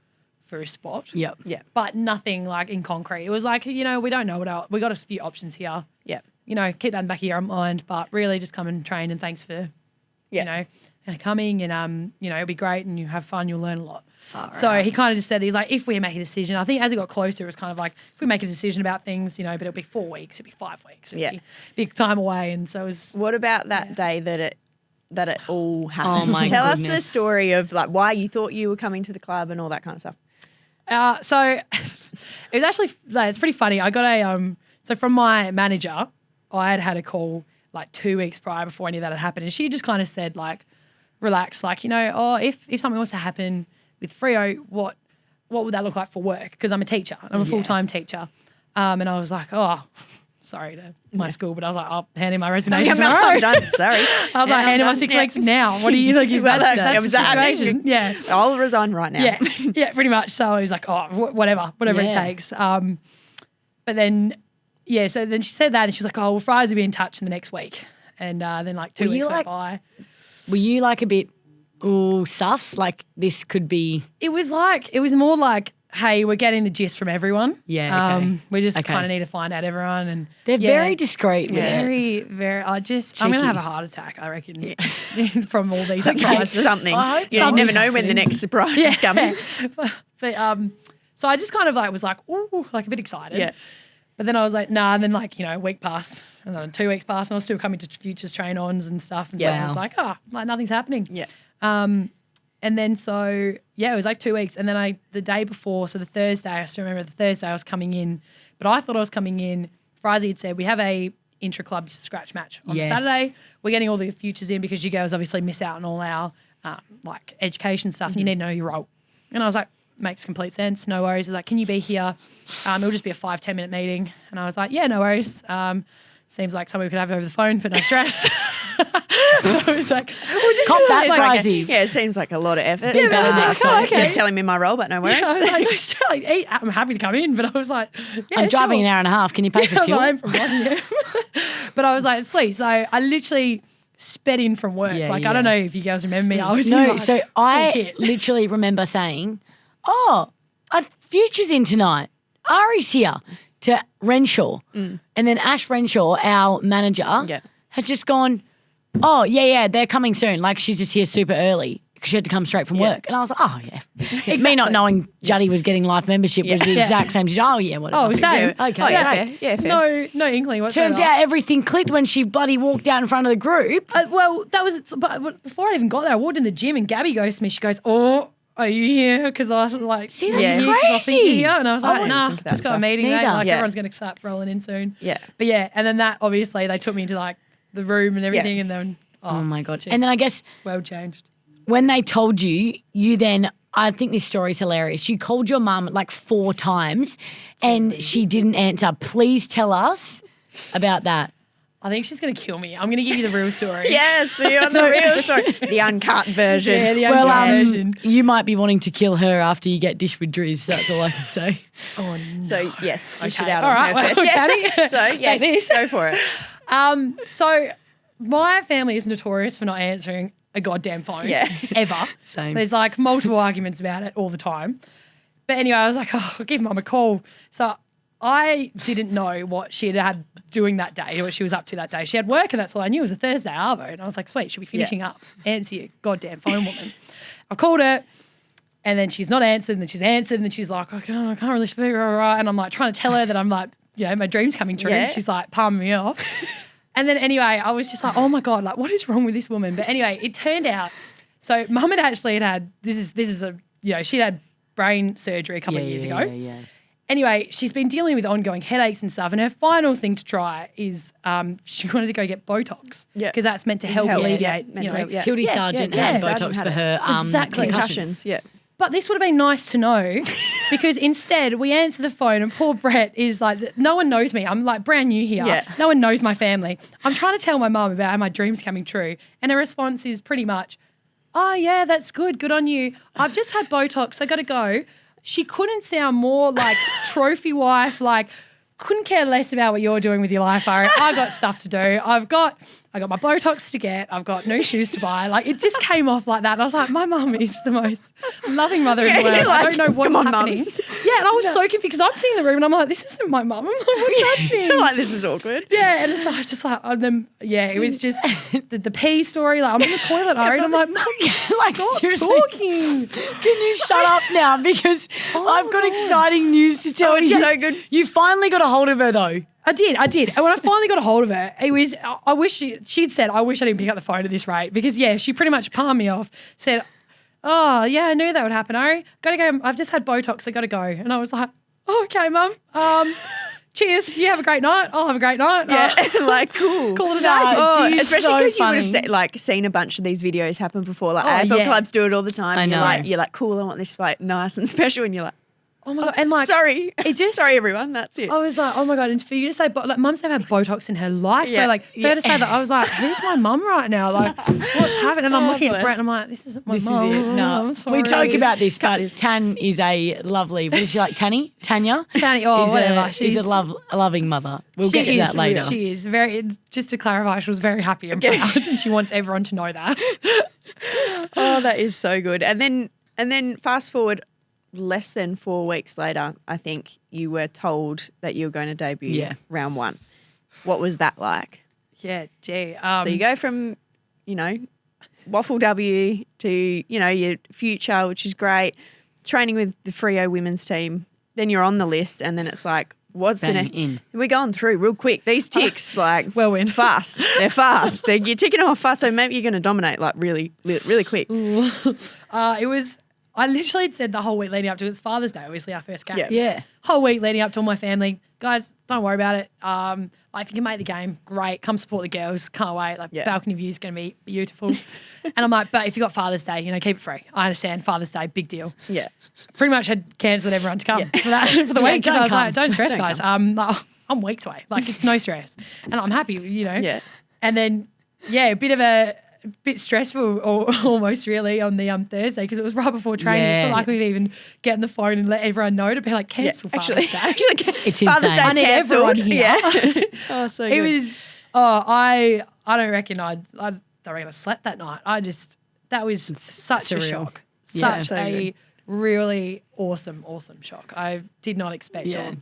for a spot. Yep. Yeah. But nothing like in concrete. It was like, we don't know we got a few options here. Yeah. Keep that in the back of your mind, but really just come and train, and thanks for, coming, and it'll be great and you have fun, you'll learn a lot. So he kind of just said, he's like, if we make a decision, I think as it got closer, it was kind of like, if we make a decision about things, but it'll be 4 weeks, it'll be 5 weeks, it'll be big time away. And so it was. What about that day that it all happened? my Tell us the goodness. story of, like, why you thought you were coming to the club and all that kind of stuff. So it was actually, it's pretty funny. I got so from my manager, I had a call like 2 weeks prior before any of that had happened. And she just kind of said, like, relax, like, if something was to happen with Freo, what would that look like for work? Because I'm a teacher. I'm a full-time teacher. And I was like, oh, sorry to my school, but I was like, I'll hand in my resignation tomorrow. I'm done. Sorry. I was like, hand in my 6 weeks now. What are you looking for? That's the situation. Yeah. I'll resign right now. Yeah, pretty much. So I was like, oh, whatever it takes. But then, so then she said that, and she was like, oh, well, Fries will be in touch in the next week. And then like 2 weeks went by. Were you like a bit, sus? Like, this could be. It was more like, hey, we're getting the gist from everyone. Yeah, okay. We just kind of need to find out everyone. And They're very discreet with it. very, very. I'm going to have a heart attack, I reckon, from all these Okay, surprises. something. I hope You never know something's when the next surprise is coming. But so I just kind of like was like, ooh, like a bit excited. Yeah. But then I was like, nah. And then like, a week passed, and then 2 weeks passed, and I was still coming to futures train-ons and stuff. And so I was like, like nothing's happening. Yeah. And then so, it was like 2 weeks. And then the day before, so the Thursday, I still remember the Thursday I was coming in, but I thought I was coming in. Frizy had said, we have a intra-club scratch match on Saturday. We're getting all the futures in because you girls obviously miss out on all our like education stuff and you need to know your role. And I was like, makes complete sense. No worries. He's like, can you be here? It'll just be a 5-10 minute meeting. And I was like, yeah, no worries. Seems like somebody we could have over the phone, but no stress. I was like, well, just Cop that, Like Frizzy. it seems like a lot of effort. Yeah, but I was like, so oh, okay. just telling me my role, but no worries. I was like, no, still, like, I'm happy to come in, but I was like, yeah, I'm driving sure. an hour and a half. Can you pay for I was fuel? like, I'm from Nottingham. But I was like, sweet. So I literally sped in from work. Yeah, I yeah. don't know if you girls remember me. I was in No, like, so full I kit. literally remember saying, "Oh, Future's in tonight. Ari's here to Renshaw," and then Ash Renshaw, our manager, has just gone, "Oh yeah, they're coming soon." Like she's just here super early because she had to come straight from work, and I was like, "Oh yeah." Me not knowing Juddy was getting life membership was the exact same. She's, "Oh yeah, whatever." Oh, same. Okay, Oh, yeah, great. fair. Yeah, fair. No inkling whatsoever. Turns out everything clicked when she bloody walked out in front of the group. Well, that was, but before I even got there, I walked in the gym and Gabby goes to me. She goes, "Oh, are you here?" Because I was like, See, that's "Yeah, 'cause I think crazy. you're here." And I was I like, wouldn't "Nah, think of that just got a stuff. meeting, mate. Neither. Like Yeah. everyone's going to start rolling in soon." Yeah. But yeah, and then that obviously they took me to like the room and everything, and then Oh my god! just And then I guess world changed. when they told you, you then, I think this story's hilarious. You called your mum like 4 times and she didn't answer. Please tell us about that. I think she's going to kill me. I'm going to give you the real story. Yes, so you're on the real story. The uncut version. Yeah, the Well, uncut version. you might be wanting to kill her after you get dished with Driz. That's all I can say. Oh, no. So, yes, dish Okay, it out all on right, her well, first. Yeah. Taddy, So, yes, take this. go for it. So my family is notorious for not answering a goddamn phone. Yeah. Ever. Same. There's like multiple arguments about it all the time. But anyway, I was like, oh, I'll give mum a call. So I didn't know what she had doing that day, or what she was up to that day. She had work, and that's all I knew. It was a Thursday arvo. And I was like, sweet, she'll be finishing up. Answer your goddamn phone, woman. I called her, and then she's not answered, and then she's answered, and then she's like, oh, I can't really speak. And I'm like trying to tell her that I'm like, my dream's coming true. Yeah. She's like palming me off. And then anyway, I was just like, oh my God, like what is wrong with this woman? But anyway, it turned out, so mum had actually had, this is a, she'd had brain surgery a couple of years ago. Yeah. Anyway, she's been dealing with ongoing headaches and stuff, and her final thing to try is she wanted to go get Botox because that's meant to help alleviate. mental health, yeah. Tildy Sargent yeah. had Sargent Botox had for it. her Exactly. concussions. Yeah. But this would have been nice to know because instead we answer the phone and poor Brett is like, no one knows me. I'm like brand new here. Yeah. No one knows my family. I'm trying to tell my mum about how my dream's coming true. And her response is pretty much, oh, yeah, that's good. Good on you. I've just had Botox. I got to go. She couldn't sound more like trophy wife, like couldn't care less about what you're doing with your life, Ari. I got stuff to do. I got my Botox to get. I've got new shoes to buy. Like it just came off like that. And I was like, my mum is the most loving mother in the world. you're like, I don't know what's "Come on, Mum." happening. Yeah, and I was so confused because I'm sitting in the room and I'm like, this isn't my mum. I'm like, what's happening? Like, this is awkward. Yeah, and it's I was just like, it was just the pee story. Like I'm in the toilet, Ari, and I'm like, Mum, Like stop seriously, talking. can you shut up now? Because I've got exciting news to tell it's you. so good. You finally got a hold of her though. I did. And when I finally got a hold of her, it was, I wish she'd said, I wish I didn't pick up the phone at this rate because, she pretty much palmed me off, said, oh, yeah, I knew that would happen, Ari. Got to go. I've just had Botox. I got to go. And I was like, oh, okay, Mum. Cheers. You have a great night. I'll have a great night. Yeah, like cool. Call it a day. No, she's especially so because you would have funny. seen a bunch of these videos happen before. Like Oh, AFL yeah. clubs do it all the time. I And know. you're like, cool. I want this like nice and special. And you're like, Oh, my God. And like, sorry, it just, sorry everyone. That's it. I was like, oh my God. And for you to say, like, Mum's never had Botox in her life. Yeah. So, like, for her to say that, I was like, who's my mum right now? Like, what's happening? And I'm Oh, looking at bless. Brett and I'm like, this isn't my This mum. is it. No, I'm sorry. we joke about this, but Tan is a lovely. What is she like? Tanya. Tanya, oh, is whatever. She's a loving mother. We'll get to that later. She is very, just to clarify, she was very happy and proud and she wants everyone to know that. Oh, that is so good. And then fast forward less than 4 weeks later, I think you were told that you were going to debut round 1. What was that like? Yeah, gee. So you go from, Waffle W to, your future, which is great, training with the Freo women's team. Then you're on the list and then it's like, what's the Bang, next? in. We're going through real quick. These ticks, Whirlwind. fast. They're fast. You're ticking them off fast, so maybe you're going to dominate like really, really quick. I literally had said the whole week leading up to it was Father's Day, obviously our first game. Yeah. Whole week leading up to all my family, guys, don't worry about it. If you can make the game, great. Come support the girls. Can't wait. Balcony view is going to be beautiful. And I'm like, but if you got Father's Day, keep it free. I understand Father's Day, big deal. Yeah. Pretty much had cancelled everyone to come for the week because I was like, don't stress, Don't guys. I'm weeks away. Like it's no stress, and I'm happy. Yeah. And then a bit stressful almost really on the Thursday because it was right before training. It's not like we could even get on the phone and let everyone know to be like, cancel Father's Day. It's Father's insane. Day's cancelled. here. Yeah. Oh, so It good. was, I don't reckon I slept that night. That was such a surreal. shock. Yeah. Such So a good. really awesome shock. I did not expect Yeah. it.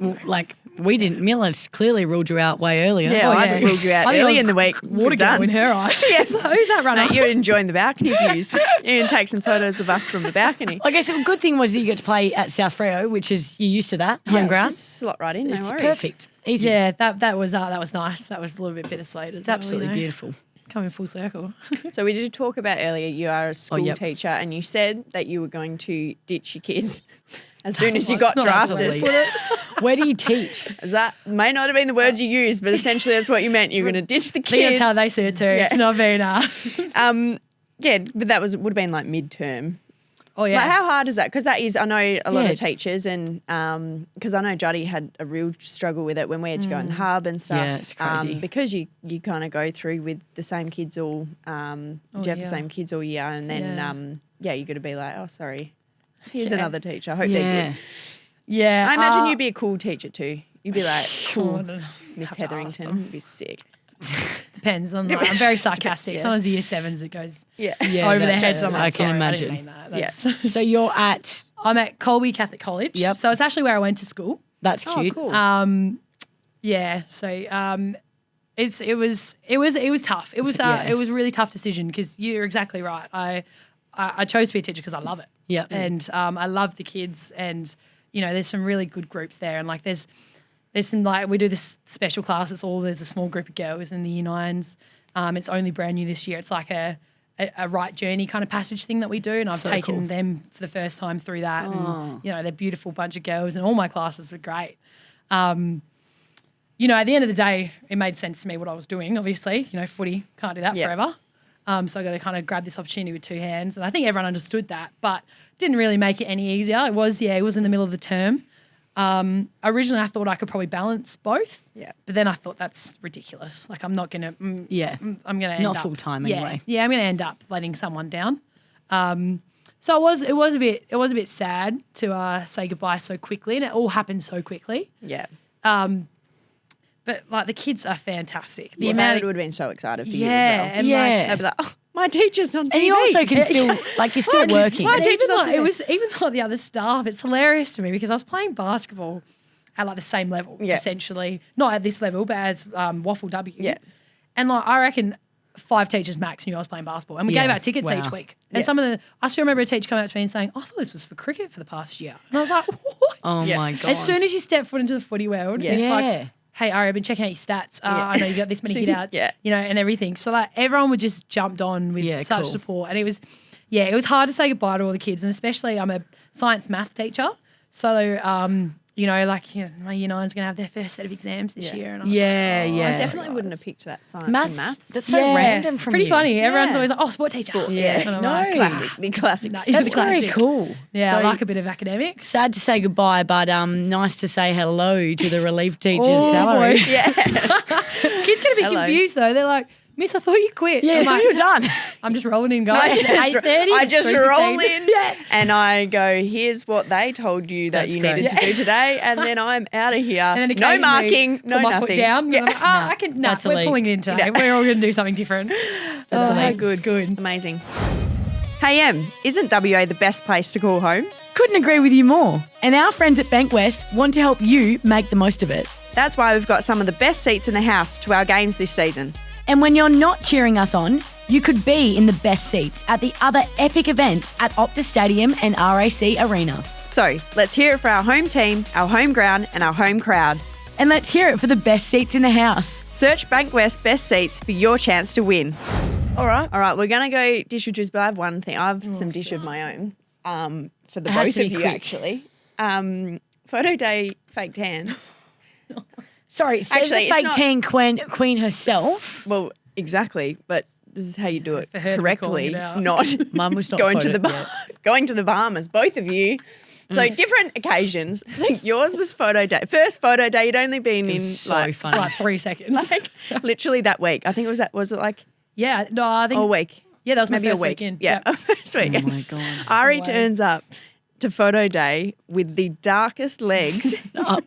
Well, like we didn't. Miller's clearly ruled you out way earlier. Yeah, Oh, I yeah. ruled you out I think I early was in the week. Water We're girl done. in her eyes. Yeah. So who's that runner? Mate, you're enjoying the balcony views. You can take some photos of us from the balcony. I guess a good thing was that you got to play at South Freo, which is you're used to that home ground. Just slot right in. No It's worries. perfect. Easy. Yeah, that was nice. That was a little bit bittersweet. It's absolutely beautiful. Coming full circle. So we did talk about earlier. You are a school yep. teacher, and you said that you were going to ditch your kids as soon as you That's got not drafted. absolutely. Where do you teach? That may not have been the words you used, but essentially that's what you meant. You're going to ditch the I think kids. that's how they see it too. Yeah. It's not been Yeah, but that would have been like midterm. Oh yeah. Like, how hard is that? Because that is, I know a lot Yeah. of teachers, and because I know Juddy had a real struggle with it when we had to go in the hub and stuff. Yeah, it's crazy. Because you kind of go through with the same kids all, you have yeah. the same kids all year, and then you got to be like, oh, sorry, here's Yeah. another teacher. I hope they're Yeah. good. Yeah. I imagine you'd be a cool teacher too. You'd be like, I cool, don't know. Miss Have to ask Hetherington, them. you'd be sick. Depends. I'm very sarcastic. yeah. Sometimes the year sevens it goes Yeah. Yeah, over their that's- heads. I'm like, I can sorry, imagine. I didn't mean that. Yeah. That's- So you're at. I'm at Colby Catholic College. Yep. So it's actually where I went to school. That's Oh, cute. cool. Yeah. So it was tough. It was Yeah. it was a really tough decision because you're exactly right. I chose to be a teacher because I love it. Yeah. And I love the kids, and there's some really good groups there, and like there's some, like, we do this special class. There's a small group of girls in the year nines. It's only brand new this year. It's like a right journey kind of passage thing that we do, and I've So taken cool. them for the first time through that. Oh. And they're a beautiful bunch of girls, and all my classes were great. At the end of the day, it made sense to me what I was doing. Obviously, footy can't do that Yeah. forever. So I got to kind of grab this opportunity with two hands, and I think everyone understood that, but didn't really make it any easier. It was in the middle of the term. Originally, I thought I could probably balance both. Yeah. But then I thought that's ridiculous. Like, I'm not gonna. Yeah. I'm gonna end Not up full-time yeah, anyway. Yeah, I'm gonna end up letting someone down. So it was a bit sad to say goodbye so quickly, and it all happened so quickly. Yeah. But like, the kids are fantastic. The Well, amount they of would have been so excited for you as yeah, well. and Yeah. like They'd be like, oh, my teacher's on TV. And you also can still, like, you're still working. Why And teachers even on like, TV? it was even like the other staff. It's hilarious to me because I was playing basketball at like the same level, Yeah. essentially, not at this level, but as Waffle W. Yeah. And like, I reckon 5 teachers max knew I was playing basketball, and we Yeah. gave out tickets Wow. each week. And Yeah. some of I still remember a teacher coming up to me and saying, "I thought this was for cricket for the past year," and I was like, "What?" Oh Yeah. my God. As soon as you step foot into the footy world, Yeah. it's Yeah. like, "Hey, Ari, I've been checking out your stats. I know you got this many hit outs, Yeah. and everything." So like, everyone would just jumped on with Yeah, such cool. support, and it was hard to say goodbye to all the kids, and especially I'm a science math teacher, so my year nine's going to have their first set of exams this Yeah. year, and I was Yeah, like, yeah. I definitely wouldn't have picked that science and Maths. maths. That's so random from pretty you. funny. Everyone's Yeah. always like, "Oh, sport teacher." Yeah. And I'm No. like, Classic. The classic. No, That's the very classic. cool. Yeah, So I like a bit of academics. sad to say goodbye, but nice to say hello to the relief teacher's Oh, salary. boy. Yeah. Kids get a bit Hello. confused though. They're like, "Miss, I thought you quit." Yeah, I'm like, you're done. I'm just rolling in, guys. I 8:30. just 3:15. roll in Yeah. and I go, here's what they told you that That's you great. needed to do today, and then I'm out of here. And then No occasionally marking, put no my nothing. foot down. Yeah. And I'm like, I can. Nah, That's we're elite. pulling it in today. Yeah. We're all going to do something different. That's Oh, elite. good, good. Amazing. Hey, Em, isn't WA the best place to call home? Couldn't agree with you more. And our friends at Bankwest want to help you make the most of it. That's why we've got some of the best seats in the house to our games this season. And when you're not cheering us on, you could be in the best seats at the other epic events at Optus Stadium and RAC Arena. So let's hear it for our home team, our home ground, and our home crowd. And let's hear it for the best seats in the house. Search Bankwest Best Seats for your chance to win. All right, we're going to go dish with Driz, but I have one thing. I have some dish of my own for the It has both to be of you, quick. actually. Photo day faked hands. Sorry, says Actually, the it's fake not- tan queen herself. Well, exactly, but this is how you do it For her to be calling correctly, it out. not Mine was not going to the photo- yeah. going to the Bahamas. Both of you So different occasions. So yours was photo day. First photo day, you'd only been in so like, funny. Like 3 seconds. like literally that week. I think was it like Yeah, no, I think a week? Yeah, that was my Maybe first a week. weekend. Yeah, Yep. first Oh weekend. my God. Ari Wow. turns up to photo day with the darkest legs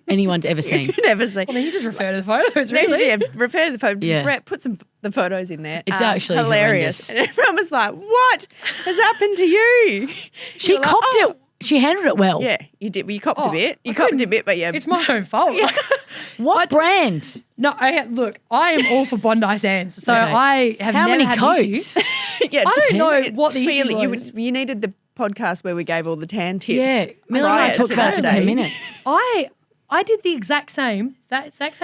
Anyone's ever seen. you'd ever see. I mean, you just refer to the photos, Next really. year, refer to the photo. Yeah. Brett, put the photos in there. It's actually hilarious. horrendous. And everyone was like, "What has happened to you?" She You're like, copped "Oh." it. She handled it well. Yeah, you did. Well, you copped Oh, a bit. You I copped a couldn't- bit, but yeah. It's my own fault. What brand? No, look, I am all for Bondi Sands. So Okay. I have How never many had coats? issues. yeah, I don't to- know what the issue really, was. You needed the podcast where we gave all the tan tips. Yeah, Miller and I prior talked to about it for that 10 day. minutes. I did the exact same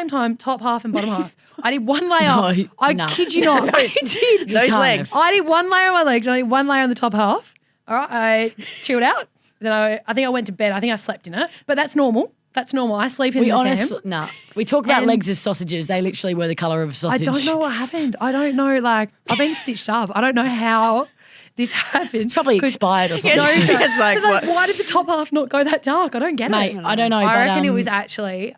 time, top half and bottom half. I did one layer. No, I no. kid you not. I did. Those can't legs. have. I did one layer on my legs and I did one layer on the top half. All right, I chilled out. Then I think I went to bed. I think I slept in it, but that's normal. That's normal. I sleep in We this honestly, ham. nah. We talk about And- legs as sausages. They literally were the colour of a I sausage. don't know what happened. I don't know. Like, I've been stitched up. I don't know how this happened. It's probably 'Cause- expired or something. No, It's like, but like, what? why did the top half not go that dark? I don't get Mate, it. I don't know. I but, reckon it was actually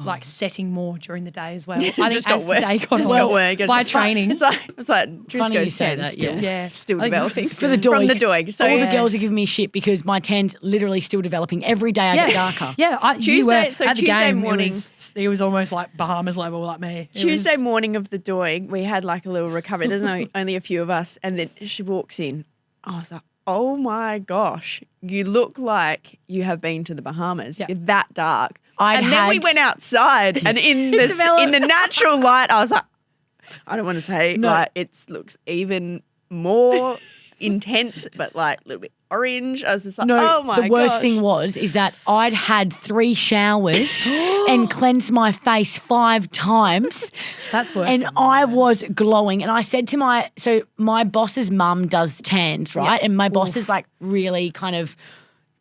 like setting more during the day as well. I think Just as got worse. the day got Just on, got worse. by training. It's like Funny you Drisco's say tan that, still, yeah. still I think developing. it's for the From doig. the doig. So all yeah. the girls are giving me shit because my tan's literally still developing. Every day I get darker. Yeah, you were Tuesday- so at the Tuesday game, morning- It was almost like Bahamas level, like me. It Tuesday was- morning of the doig, we had like a little recovery. There's only a few of us, and then she walks in. I was like, "Oh my gosh, you look like you have been to the Bahamas. Yeah. You're that dark." I'd And then we had- went outside, and in the developed. natural light, I was like, I don't want to say No. like it looks even more intense, but like a little bit orange. I was just like, No, oh my the worst gosh. thing is that I'd had 3 showers and cleansed my face 5 times. That's worse. And than I mine. was glowing. And I said to my boss's mum does tans, right? And my boss is like really kind of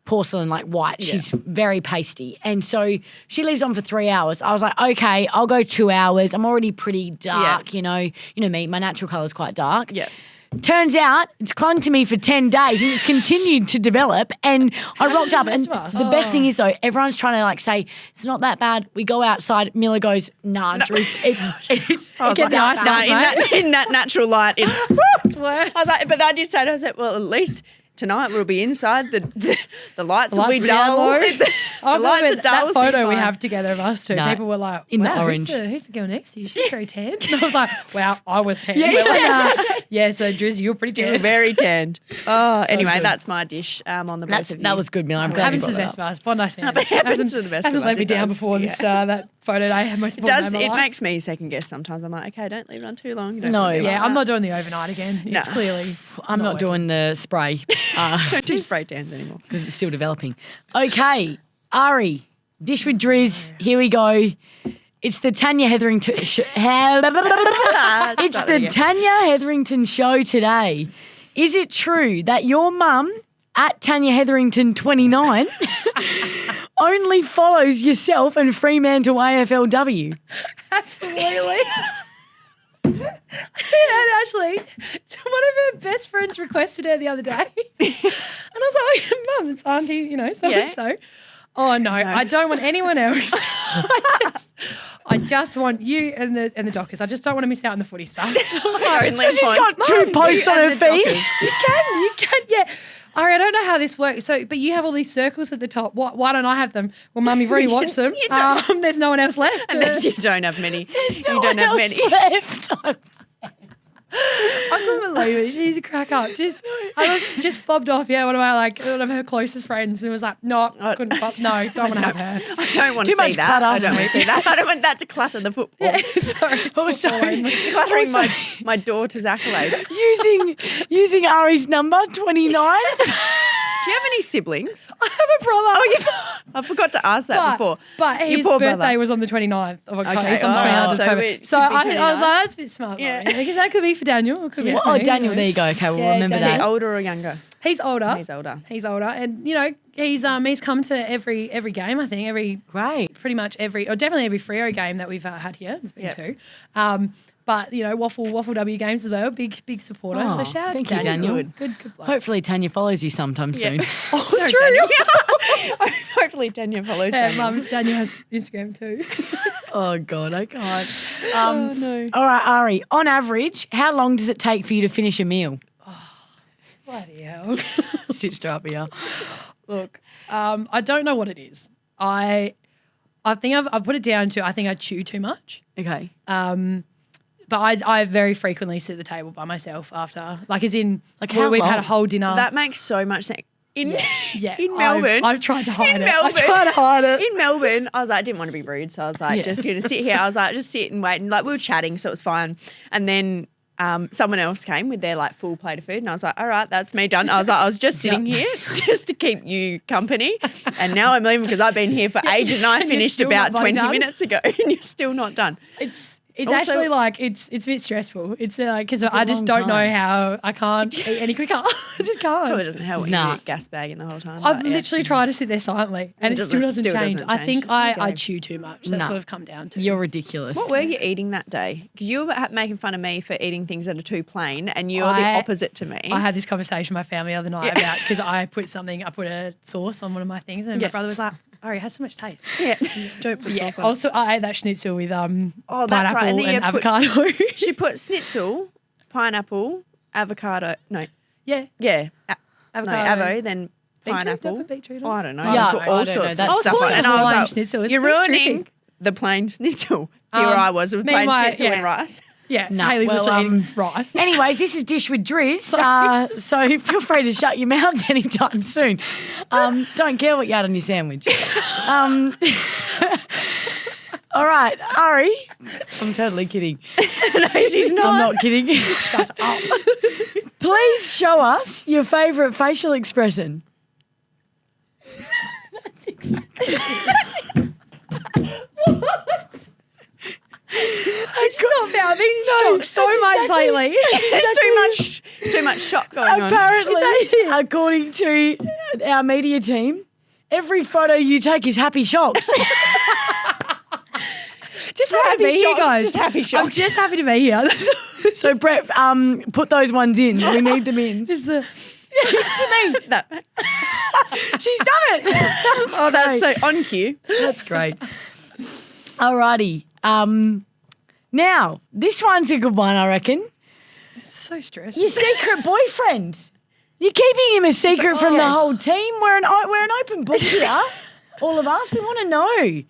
porcelain, like white. She's very pasty. And so she leaves on for 3 hours. I was like, okay, I'll go 2 hours. I'm already pretty dark, you know me, my natural colour is quite dark. Yeah. Turns out it's clung to me for 10 days and it's continued to develop. And I rocked up. And Best of us. the best thing is, though, everyone's trying to like say, it's not that bad. We go outside. Miller goes, nah, Driz, it's I was Get like, the ice nah, melt, in that natural light, it's It's worse. I was like, but I did say to her, I said, well, at least tonight we'll be inside. The lights will be lights down dull. low. the I lights remember are dull. that so photo we fine. have together of us two. No. People were like, In the wow, orange. Who's the girl next to you? She's very tan. And I was like, wow, I was tan. Yeah. Yeah, so Driz, you were pretty You tan. were very tanned. Oh, anyway, good. that's my dish on the both of you. that was good, Miller. I'm glad you Happens brought to the that best up. of us. Bondi Sands. Happens to the best of Hasn't us, let me it down does. before this that photo day. Most It important does. day of my It life. makes me second guess sometimes. I'm like, okay, don't leave it on too long. Don't No. leave it Yeah, like I'm that. not doing the overnight again. It's No. clearly I'm not working. doing the spray Don't do spray tans anymore. because it's still developing. Okay, Ari, dish with Driz. Here we go. It's the Tanya Hetherington. It's Start the again. Tanya Hetherington show today. Is it true that your mum at Tanya Hetherington 29 only follows yourself and Fremantle AFLW? Absolutely. And actually, one of her best friends requested her the other day. And I was like, Mum, it's Auntie, so Yeah. and so. Oh no, I don't want anyone else. I just want you and the Dockers. I just don't want to miss out on the footy stuff. Only She's point. got 2 posts on You her and the feed. Dockers. You can, yeah. Ari, I don't know how this works. So, but you have all these circles at the top. Why don't I have them? Well, Mum, you've already watched them. You don't. There's no one else left. And then you don't have many. You No don't one have else many. left. I couldn't believe it. She's a crack up. I was just fobbed off. Yeah, one of her closest friends, and was like, no, couldn't. No, don't want to have her. I don't want Too to see much that. clutter. I don't want to see that. I don't want that to clutter the football. Sorry. Also, Cluttering my daughter's accolades. using Ari's number 29. Do you have any siblings? I have a brother. Oh, I forgot to ask that before. But Your his poor birthday brother. was on the 29th of October. Okay, It's on the 29th of so October. it So could be I was 29. like, that's a bit smart. Yeah. Yeah. Because that could be for Daniel. It could be for Oh, me, Daniel, there you go. Okay, we'll Yeah, remember Is he that. older or younger? He's older. He's older. He's older. And, he's come to every game, I think, Great. pretty much or definitely every Freo game that we've had here. There's been Yep. 2. But Waffle W Games as well, big supporter. Oh, so shout out thank to you, Daniel. Daniel. Good bloke. Hopefully Tanya follows you sometime soon. Oh, Sorry, true. Daniel. Hopefully Tanya follows Daniel. Mum, Daniel has Instagram too. Oh, God, I can't. Oh, no. All right, Ari, on average, how long does it take for you to finish a meal? Bloody hell. Stitched her up here. Look, I don't know what it is. I think I've put it down to I think I chew too much. Okay. But I very frequently sit at the table by myself after, as in, how we've had a long? whole dinner. That makes so much sense. In Melbourne. I've tried to hide it. Melbourne. I tried to hide it. In Melbourne, I was like, I didn't want to be rude. So I was like, just going to sit here. I was like, just sit and wait. And we were chatting, so it was fine. And then someone else came with their full plate of food. And I was like, all right, that's me done. I was like, I was just sitting here just to keep you company. And now I'm leaving because I've been here for ages and I finished still about not 20 done? minutes ago and you're still not done. It's Also- actually it's a bit stressful. It's because I just long don't know time. how I can't eat any quicker. I just Probably can't. doesn't help Nah. you gas bagging the whole time. I've but yeah. literally tried to sit there silently and it still doesn't change. I think I chew too much. That's Nah. what I've come down to. You're ridiculous. What were you eating that day? Because you were making fun of me for eating things that are too plain and you're the I- opposite to me. I had this conversation with my family the other night about because I put a sauce on one of my things and my brother was like, Ari, it has so much taste. yeah. Don't put Yeah. sauce on. Also, I ate that schnitzel with that's pineapple right. And then you put- avocado. She put schnitzel, pineapple, avocado. No, yeah. yeah. Avocado. Avo, then Beetroot? pineapple. Don't put beetroot Oh, on? I don't know. Yeah, You put I all don't know. sorts That's of stuff on. disgusting. And I was Plain like, schnitzel. It's you're terrific. ruining the plain schnitzel. Here I was with me plain and my- schnitzel and yeah. rice. Yeah. No, Hayley's well, literally eating rice. Anyways, this is Dish with Driz, so feel free to shut your mouths anytime soon. Don't care what you had on your sandwich. All right, Ari. I'm totally kidding. No, she's not. I'm not kidding. Shut up. Please show us your favourite facial expression. That's exactly It's not fair. I've been shocked so much lately. There's too much shot going on. Apparently, according to our media team, every photo you take is happy shots. Just happy to be here, shocked, guys. just happy I'm shocked. just happy to be here. So, Brett, put those ones in. We need them in. Just the To me. That, She's done it. that's so on cue. That's great. Alrighty. Now, this one's a good one, I reckon. so stressful. Your secret boyfriend. You're keeping him a secret from the whole team. We're an open book here. All of us. We want to know.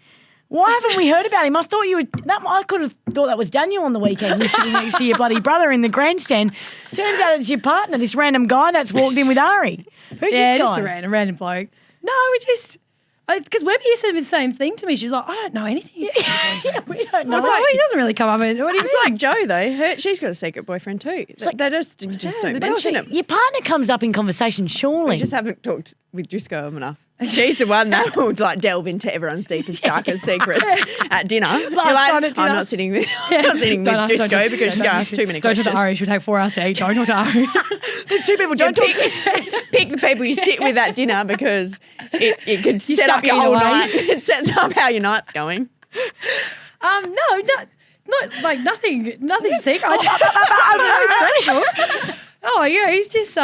Why haven't we heard about him? I thought you would. I could have thought that was Daniel on the weekend. You're sitting next to your bloody brother in the grandstand. Turns out it's your partner, this random guy that's walked in with Ari. Who's this guy? just a random bloke. No, we just because Webby said the same thing to me. She was like, I don't know anything. Yeah, we don't I know. was like, he doesn't really come up with. What do you It's mean? like Joe though. She's got a secret boyfriend too. They just don't but mention him. Your partner comes up in conversation, surely. We just haven't talked with Drisco enough. She's the one that will delve into everyone's deepest, darkest secrets at dinner. You're like, night at dinner. I'm not sitting with Drisco because she's going to ask too many Don't questions. talk to Ari. She'll take 4 hours to eat. Don't talk to Ari. There's two people. Don't talk. Pick the people you sit with at dinner because it could set up stuck your either whole way. night. It sets up how your night's going. No, not like nothing secret. I just stressful. Oh yeah, he's just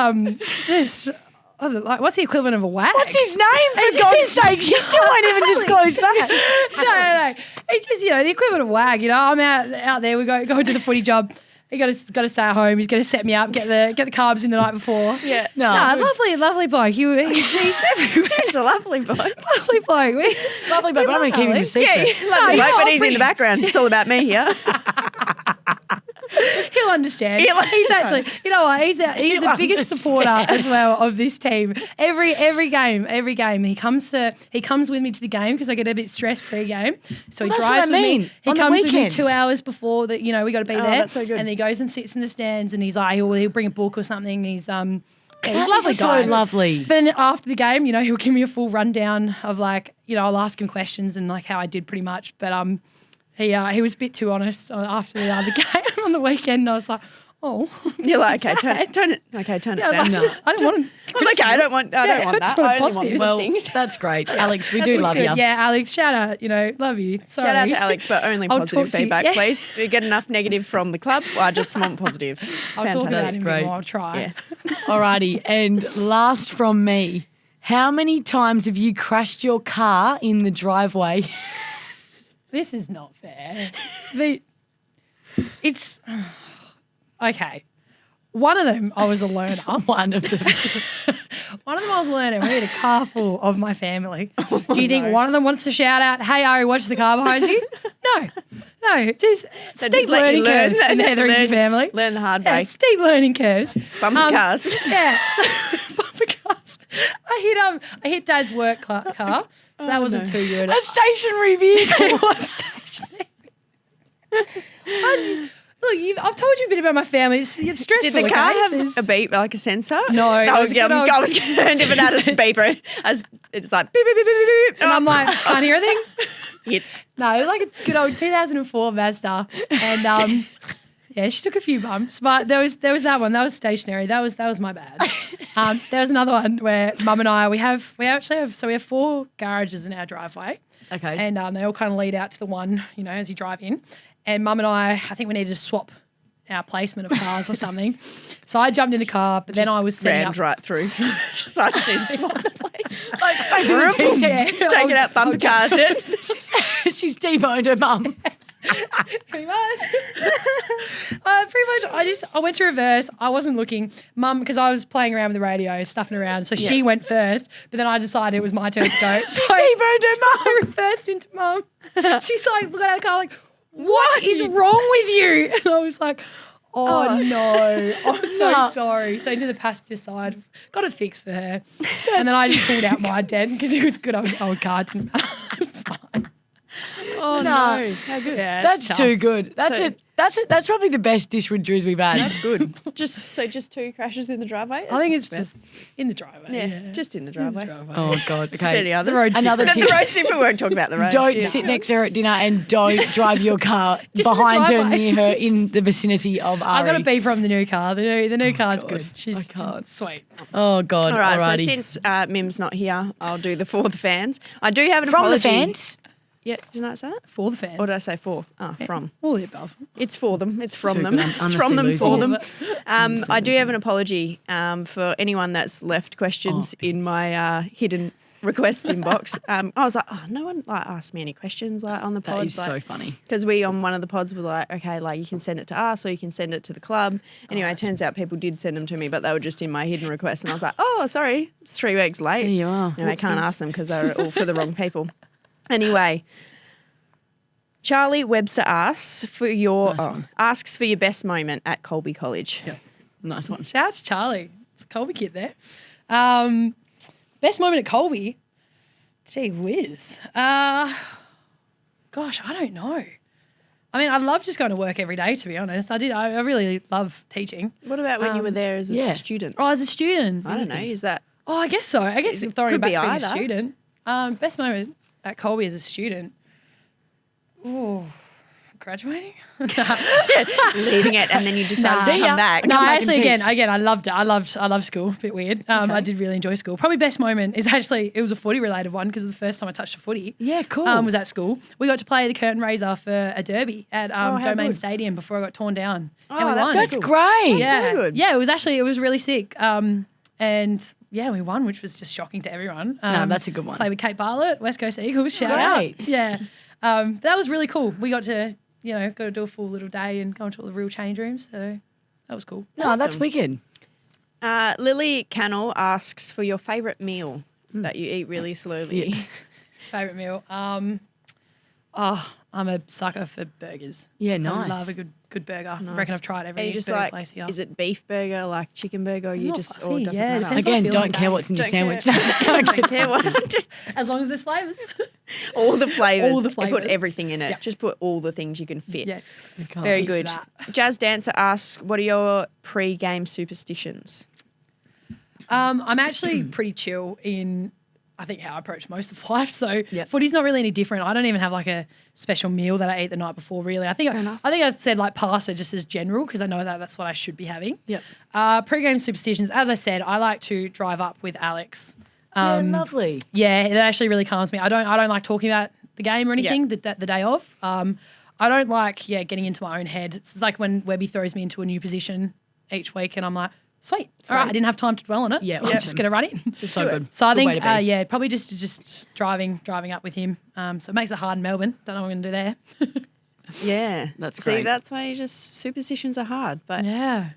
what's the equivalent of a wag? What's his name? For God's sake, you still won't even disclose that. No. It's just the equivalent of wag. I'm out there. We go to the footy job. He got to stay at home. He's going to set me up, get the carbs in the night before. Yeah. No. Lovely bloke. He's everywhere. He's a lovely bloke. Lovely bloke. Lovely, but I'm going to keep him a Yeah, secret. lovely No, bloke, but I'll he's in the background. It's all about me here. He'll understand. He'll He's understand. actually, you know what? He's the biggest supporter as well of this team. Every game, he comes with me to the game because I get a bit stressed pre-game. So Well, he that's drives what I with mean. me. He On the comes with me weekend. 2 hours before that. We got to be there. That's so good. And he goes and sits in the stands and he's like, he'll bring a book or something. He's he's a That lovely is guy. so lovely. But then after the game, he'll give me a full rundown of I'll ask him questions and how I did pretty much. But he was a bit too honest after the other game on the weekend. And I was like, oh. You're like, okay, turn it Yeah, I was down. like, I don't want to. I'm like, okay, I don't want I that. just want I only want positive. good Well, things. that's great. Alex, we That's do what's love good. you. Yeah, Alex, shout out. Love you. Sorry. Shout out to Alex, but only I'll positive talk to you. feedback, Yeah. please. Do you get enough negative from the club? Well, I just want positives. I'll talk about Fantastic. him great. more. I'll try. Yeah. Alrighty, and last from me, how many times have you crashed your car in the driveway? This is not fair. It's okay. One of them, I was a learner. One of them. One of them, I was a learner. We had a car full of my family. Do you think no. one of them wants to shout out, "Hey, Ari, watch the car behind you"? No. Just They steep just let you learning learn curves that- in the Hetherington family. Learn the hard Yeah, way. steep learning curves. Bumper cars. Yeah, so bumper cars. I hit Dad's work car, so that wasn't too good. A stationary vehicle. It was stationary. Look, I've told you a bit about my family. It's stressful. Did the car okay? have There's- a beep, like a sensor? No, I it was, was good old- I was concerned if it had a beeper. It's like beep, beep, beep, beep, beep, beep. And I'm like, can't hear a thing. Hits. No, it was like a good old 2004 Mazda, and yeah, she took a few bumps, but there was that one that was stationary. That was my bad. There was another one where Mum and I we actually have 4 garages in our driveway, Okay. and they all kind of lead out to the one as you drive in. And Mum and I think we needed to swap our placement of cars or something. So I jumped in the car, but then I was setting Rammed up. right through. Just like to swap the place. Like, Just taking out bumper cars in. she's T-boned her mum. Pretty much. I went to reverse. I wasn't looking. Mum, because I was playing around with the radio, stuffing around. So she went first, but then I decided it was my turn to go. So T-boned her mum. I reversed into Mum. She's like, look at the car, like, what is wrong with you? And I was like, oh no, I'm so sorry. So into the passenger side, got it fixed for her. And then I just pulled out my dent because it was good old car. It was fine. Oh, no. How good. Yeah, That's it's too tough. good. That's it. That's probably the best dish with Driz we've had. That's good. Just 2 crashes in the driveway? I think it's just in the driveway. Yeah, just in the driveway. Oh God. Is there any Okay. others? The road's Another The tip. road's different. We won't talk about the road. Don't Yeah. sit next to her at dinner and don't drive your car Just in the behind her, driveway. near her, in the vicinity of Ari. I got a beep from the new car. The new car's God. good. She's I can't. sweet. Oh God. All right, Alrighty. so since Mim's not here, I'll do the for the fans. I do have an From apology. the fans. Yeah, didn't I say that? For the fans. Or did I say for? Oh, from. All the above. It's for them. It's from Too them. good. I'm It's honestly from them losing for it. them. I do have an apology for anyone that's left questions in my hidden request inbox. I was like, oh, no one asked me any questions on the pod. That is so funny. Because we on one of the pods were like, okay, you can send it to us or you can send it to the club. Anyway, it turns out people did send them to me, but they were just in my hidden request. And I was like, oh, sorry, it's 3 weeks late. There you are. And I can't ask them because they were all for the wrong people. Anyway, Charlie Webster asks for your best moment at Colby College. Yeah. Nice one. Shout out to Charlie. It's a Colby kid there. Best moment at Colby? Gee whiz. Gosh, I don't know. I mean, I love just going to work every day, to be honest. I really love teaching. What about when you were there as a student? Oh, as a student. I don't know. Is that Oh, I guess so. I guess throwing it could back be to being either. a student. Best moment at Colby as a student. Oh, graduating? leaving it and then you decided to come back? No, Come back actually, and again, I loved it. I love school. A bit weird. I did really enjoy school. Probably best moment is actually, it was a footy related one because it was the first time I touched a footy. Yeah, cool. Was at school. We got to play the curtain raiser for a derby at Domain good. Stadium before I got torn down. Oh, and we that's won. That's cool. great. Yeah, good. yeah. It was really sick. And yeah, we won, which was just shocking to everyone. No, that's a good one. Played with Kate Bartlett, West Coast Eagles. Shout Great. out. Yeah. That was really cool. We got to do a full little day and go into all the real change rooms. So that was cool. No, that's wicked. Lily Cannell asks for your favourite meal that you eat really slowly. Favorite meal. I'm a sucker for burgers. Yeah, nice. I love a good burger. I reckon I've tried Are every you just burger like, place here. is it beef burger, like chicken burger, or you not just, fussy, or it doesn't yeah, matter? depends what I Again, feel don't like care that. what's in your Don't sandwich. care. Don't care what. As long as there's flavours. All the flavours. All the You put flavours. everything in it. Yep. Just put all the things you can fit. Yeah. Very eat for good. that. Jazz Dancer asks, what are your pre-game superstitions? I'm actually pretty chill in. I think, how I approach most of life. So Yep. footy's not really any different. I don't even have like a special meal that I eat the night before, really. I think I said like pasta just as general because I know that that's what I should be having. Yep. Pre-game superstitions, as I said, I like to drive up with Alex. Lovely. Yeah, it actually really calms me. I don't like talking about the game or anything the day of. I don't like getting into my own head. It's like when Webby throws me into a new position each week and I'm like, sweet. All right, I didn't have time to dwell on it. Yeah, I'm just going to run in. Just so good. So I Good way think, to be. probably just driving up with him. So it makes it hard in Melbourne. Don't know what I'm going to do there. Yeah. That's See, great. that's why you just superstitions are hard. But Yeah.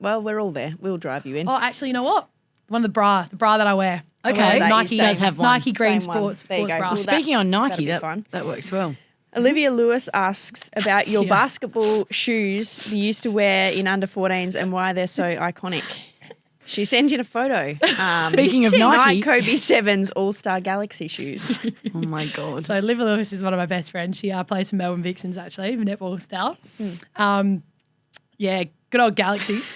we're all there. We'll drive you in. Oh, actually, you know what? One of the bra that I wear. Okay. I wear That Nike you does have one. Nike green Same one. sports There you go. bra. Well, Speaking on that'll Nike, be fun. that works well. Olivia Lewis asks about your Yeah. basketball shoes you used to wear in under 14s and why they're so iconic. She sent in a photo. Speaking of Nike. Kobe 7's All-Star Galaxy shoes. Oh my God. So Liv Lewis is one of my best friends. She plays for Melbourne Vixens, actually, netball style. Good old Galaxies.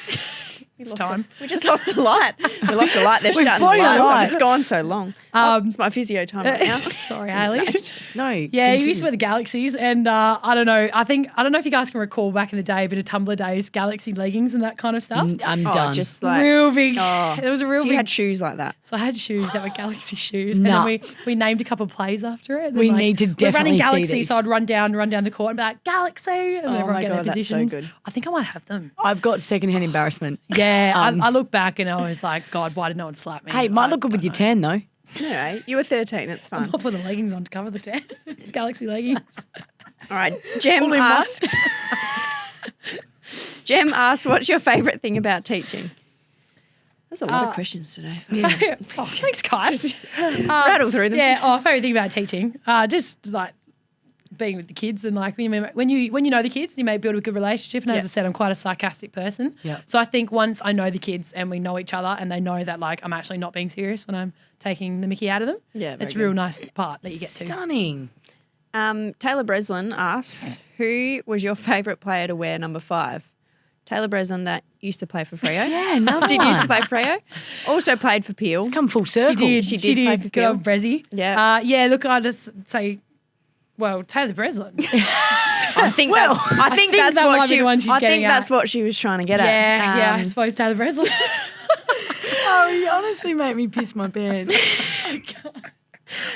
It's time. We just lost a light. We lost a light. They're We've shutting the blown a lights off. light. It's gone so long. It's my physio time right now. Sorry, Hayley. No. Yeah, you used to wear the Galaxies, and I don't know. I don't know if you guys can recall back in the day, a bit of Tumblr days, Galaxy leggings and that kind of stuff. I'm Oh, done. just like Real big. Oh. It was a real She big. had shoes like that. So I had shoes that were Galaxy shoes, Nah. and then we named a couple of plays after it. And We then, need to we're definitely running see Galaxy, these. so I'd run down the court and be like Galaxy, and then Oh everyone my get God, their that's so positions. good. I think I might have them. I've got secondhand embarrassment. Yeah, I look back and I was like, God, why did no one slap me? Hey, it might look good with your tan though. Anyway, you were 13. It's fun. I'll put the leggings on to cover the tan. Galaxy leggings. All right. Jem All in one. asks, what's your favourite thing about teaching? There's a lot of questions today. Oh, thanks, guys. Rattle through them. Yeah. Favorite thing about teaching, just like being with the kids and like when you know the kids, you may build a good relationship. And as I said, I'm quite a sarcastic person. Yeah. So I think once I know the kids and we know each other and they know that like I'm actually not being serious when I'm taking the mickey out of them. Yeah, very it's a good. real nice part that you get to. Stunning. Taylor Breslin asks, who was your favourite player to wear number 5? Taylor Breslin that used to play for Freo. Yeah, another Did used to one. play Freo. Also played for Peel. Come full circle. She did did play for good Peel. old Brezzy. Yeah. Yeah. Look, I just say, well, Taylor Breslin. I think Well, that's think that's that what might be she the one she's I think getting that's at. what she was trying to get at. Yeah, I suppose Taylor Breslin. Oh, you honestly make me piss my pants. I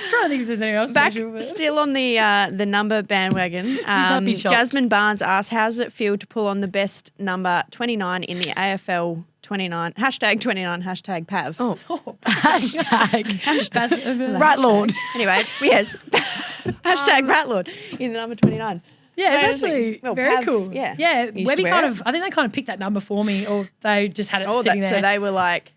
was trying to think if there's anyone else. Back special, but- still on the number bandwagon. I'd be shocked. Jasmine Barnes asks, how does it feel to pull on the best number 29 in the AFL 29 #29 #Pav? Oh. Hashtag. Right, Rat Lord. Anyway, yes. #Rat Lord in the number 29. Yeah, Well, it's actually well, very Pav, cool. yeah, Yeah, used to Webby wear kind it. of, I think they kind of picked that number for me, or they just had it Oh, sitting there. so they were like,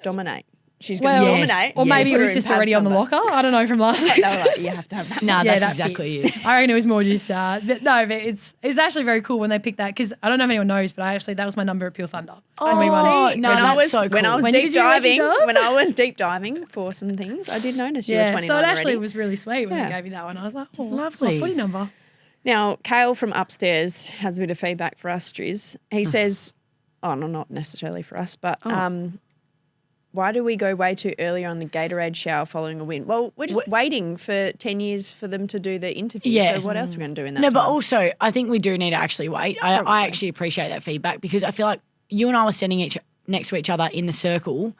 dominate. She's going Well, to yes, dominate. or maybe Put it her was in just Pav's already on the number. locker. I don't know from last week. They were like, you have to have that. Nah, Yeah, that's that exactly fits. it. I reckon it was more just, but it's actually very cool when they picked that because I don't know if anyone knows, but that was my number at Pure Thunder. Oh, we won. no, when that's I was so when I cool. was When deep did you actually diving, go? when I was deep diving for some things, I did notice you were Yeah, 29 so it actually already. was really sweet when Yeah. they gave me that one. I was like, oh, Lovely. my footy number. Now, Kale from upstairs has a bit of feedback for us, Driz. He says, no, not necessarily for us, but why do we go way too early on the Gatorade shower following a win? Well, we're just waiting for 10 years for them to do the interview. Yeah. So what else are we going to do in that No, time? but also I think we do need to actually wait. I Probably. actually appreciate that feedback because I feel like you and I were standing next to each other in the circle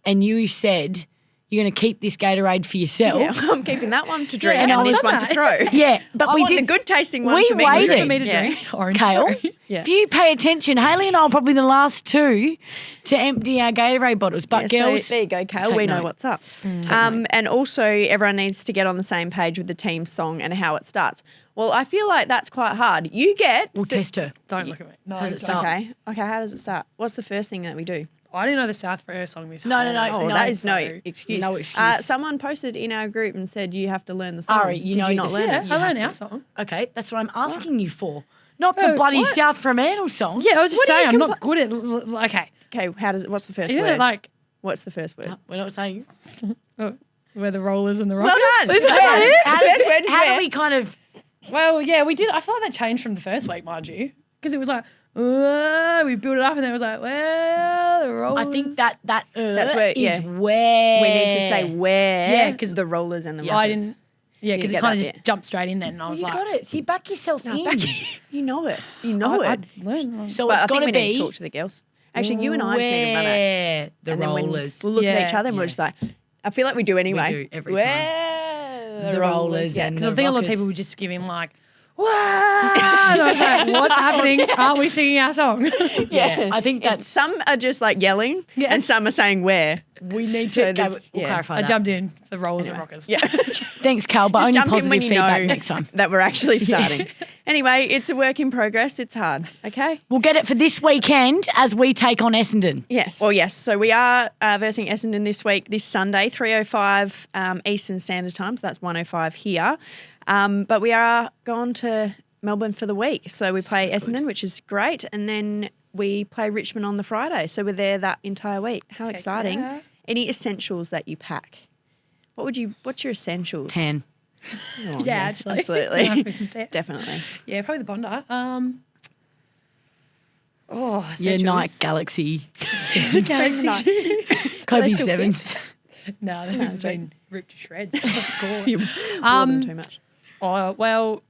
and you said you're going to keep this Gatorade for yourself. Yeah, I'm keeping that one to drink Yeah, and and I this was- one to throw. Yeah, but I we want did the good tasting one we for me waited. to drink. For me to Yeah. drink orange. Kale, Cherry. Yeah. if you pay attention, Hayley and I are probably the last two to empty our Gatorade bottles. But Yeah, girls, so there you go, Kale. take We know note. what's up. And also, everyone needs to get on the same page with the team song and how it starts. Well, I feel like that's quite hard. You get. we'll test her. Don't look at me. No, How's it don't. start? Okay. How does it start? What's the first thing that we do? I didn't know the South Freo song this No, whole- no. Oh, that is no so- excuse. No excuse. Someone posted in our group and said you have to learn the song. Ari, you Did know you not this- learn Yeah, it? You I learned have our song. Okay, that's what I'm asking you for. Not the Oh, bloody what? South Fremantle song. Yeah, I was just What are you saying, I'm not good at. Okay, Okay. What's the first isn't word? it like What's the first word? We're not saying. where the rollers and the Well rockers? done. Is that Yeah. it? The first word is How where? do we kind of... Well, yeah, we did. I feel like that changed from the first week, mind you, because it was like we built it up, and then it was like, well, the rollers. I think that's where- is yeah. where We need to say where. Yeah. Because the rollers and the I rockers. didn't. Yeah, because get it kind that of just bit. jumped straight in then, and I was You like, got it. So you back yourself in. You know it. You know I it. learned. So But it's I think got we to need to be talk to the girls. Actually, you and I just need to run it. where the And then when rollers. we'll look at each Yeah. other and we'll just be like, I feel like we do anyway. do every Where The rollers Yeah. and Because I the think a lot of rockers. people were just giving like, wow. And I was like, what's happening? Aren't we singing our song? Yeah, I think And that's. some are just like yelling Yeah. and some are saying where. We need So to. Go, there's- we'll yeah. clarify I that. jumped in for rollers and rockers. Yeah. Thanks, Cal, but Just only jump in positive when you feedback know next time. that we're actually starting. Anyway, it's a work in progress. It's hard. Okay. We'll get it for this weekend as we take on Essendon. Yes. Well, yes. So we are versing Essendon this week, this Sunday, 3:05 Eastern Standard Time. So that's 1:05 here. But we are gone to Melbourne for the week. So we play Essendon, which is great. And then we play Richmond on the Friday. So we're there that entire week. How exciting. yeah. Any essentials that you pack? What's your essentials? 10. Oh, Yeah, actually. Absolutely. Gonna have to be some tech. Definitely. Yeah, probably the Bondi. Your essentials. Nike Galaxy. Galaxy. Kobe still fit? 7s. No, they've been ripped to shreds. More than too much. Oh, well,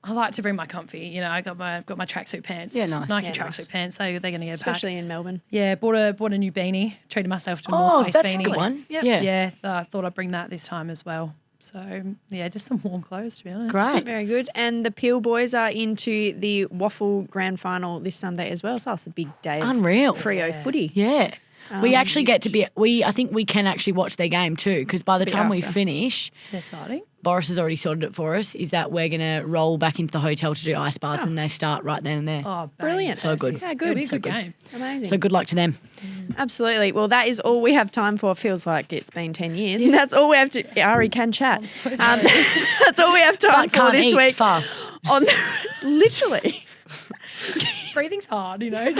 I like to bring my comfy. You know, I got my tracksuit pants. Yeah, nice. Nike Yeah, tracksuit nice. pants. They're going to get a pack. Especially in Melbourne. Yeah, bought a new beanie. Treated myself to a Oh, North Face that's beanie. a good one. Yep. Yeah. Yeah, I thought I'd bring that this time as well. So yeah, just some warm clothes to be honest. Great. Very good. And the Peel boys are into the Waffle Grand Final this Sunday as well. So that's a big day of Unreal. Freo footy. Yeah. We actually get to be, I think we can actually watch their game too, because by the Bit time we after. finish, Exciting. Boris has already sorted it for us, is that we're going to roll back into the hotel to do ice baths and they start right then and there. Oh, Brilliant. So good. Yeah, It'll good. be a good game. Amazing. So good luck to them. Absolutely. Well, that is all we have time for. Feels like it's been 10 years. And that's all we have to. Ari can chat. That's all we have time But for can't this eat week. fast. On literally. Breathing's hard, you know.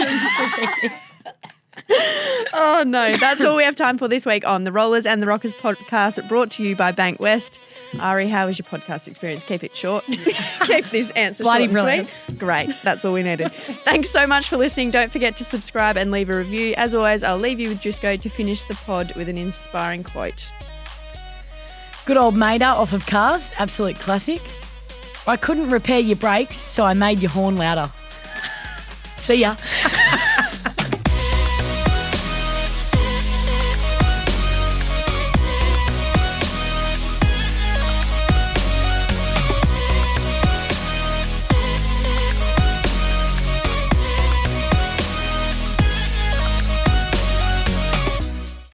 Oh no, that's all we have time for this week on the Rollers and the Rockers podcast, brought to you by Bankwest. Ari, how was your podcast experience? Keep it short. Keep this answer Bloody short and brilliant. sweet. Great, that's all we needed. Thanks so much for listening. Don't forget to subscribe and leave a review. As always, I'll leave you with Drisco to finish the pod with an inspiring quote. Good old Mater off of Cars, absolute classic. I couldn't repair your brakes, so I made your horn louder. See ya.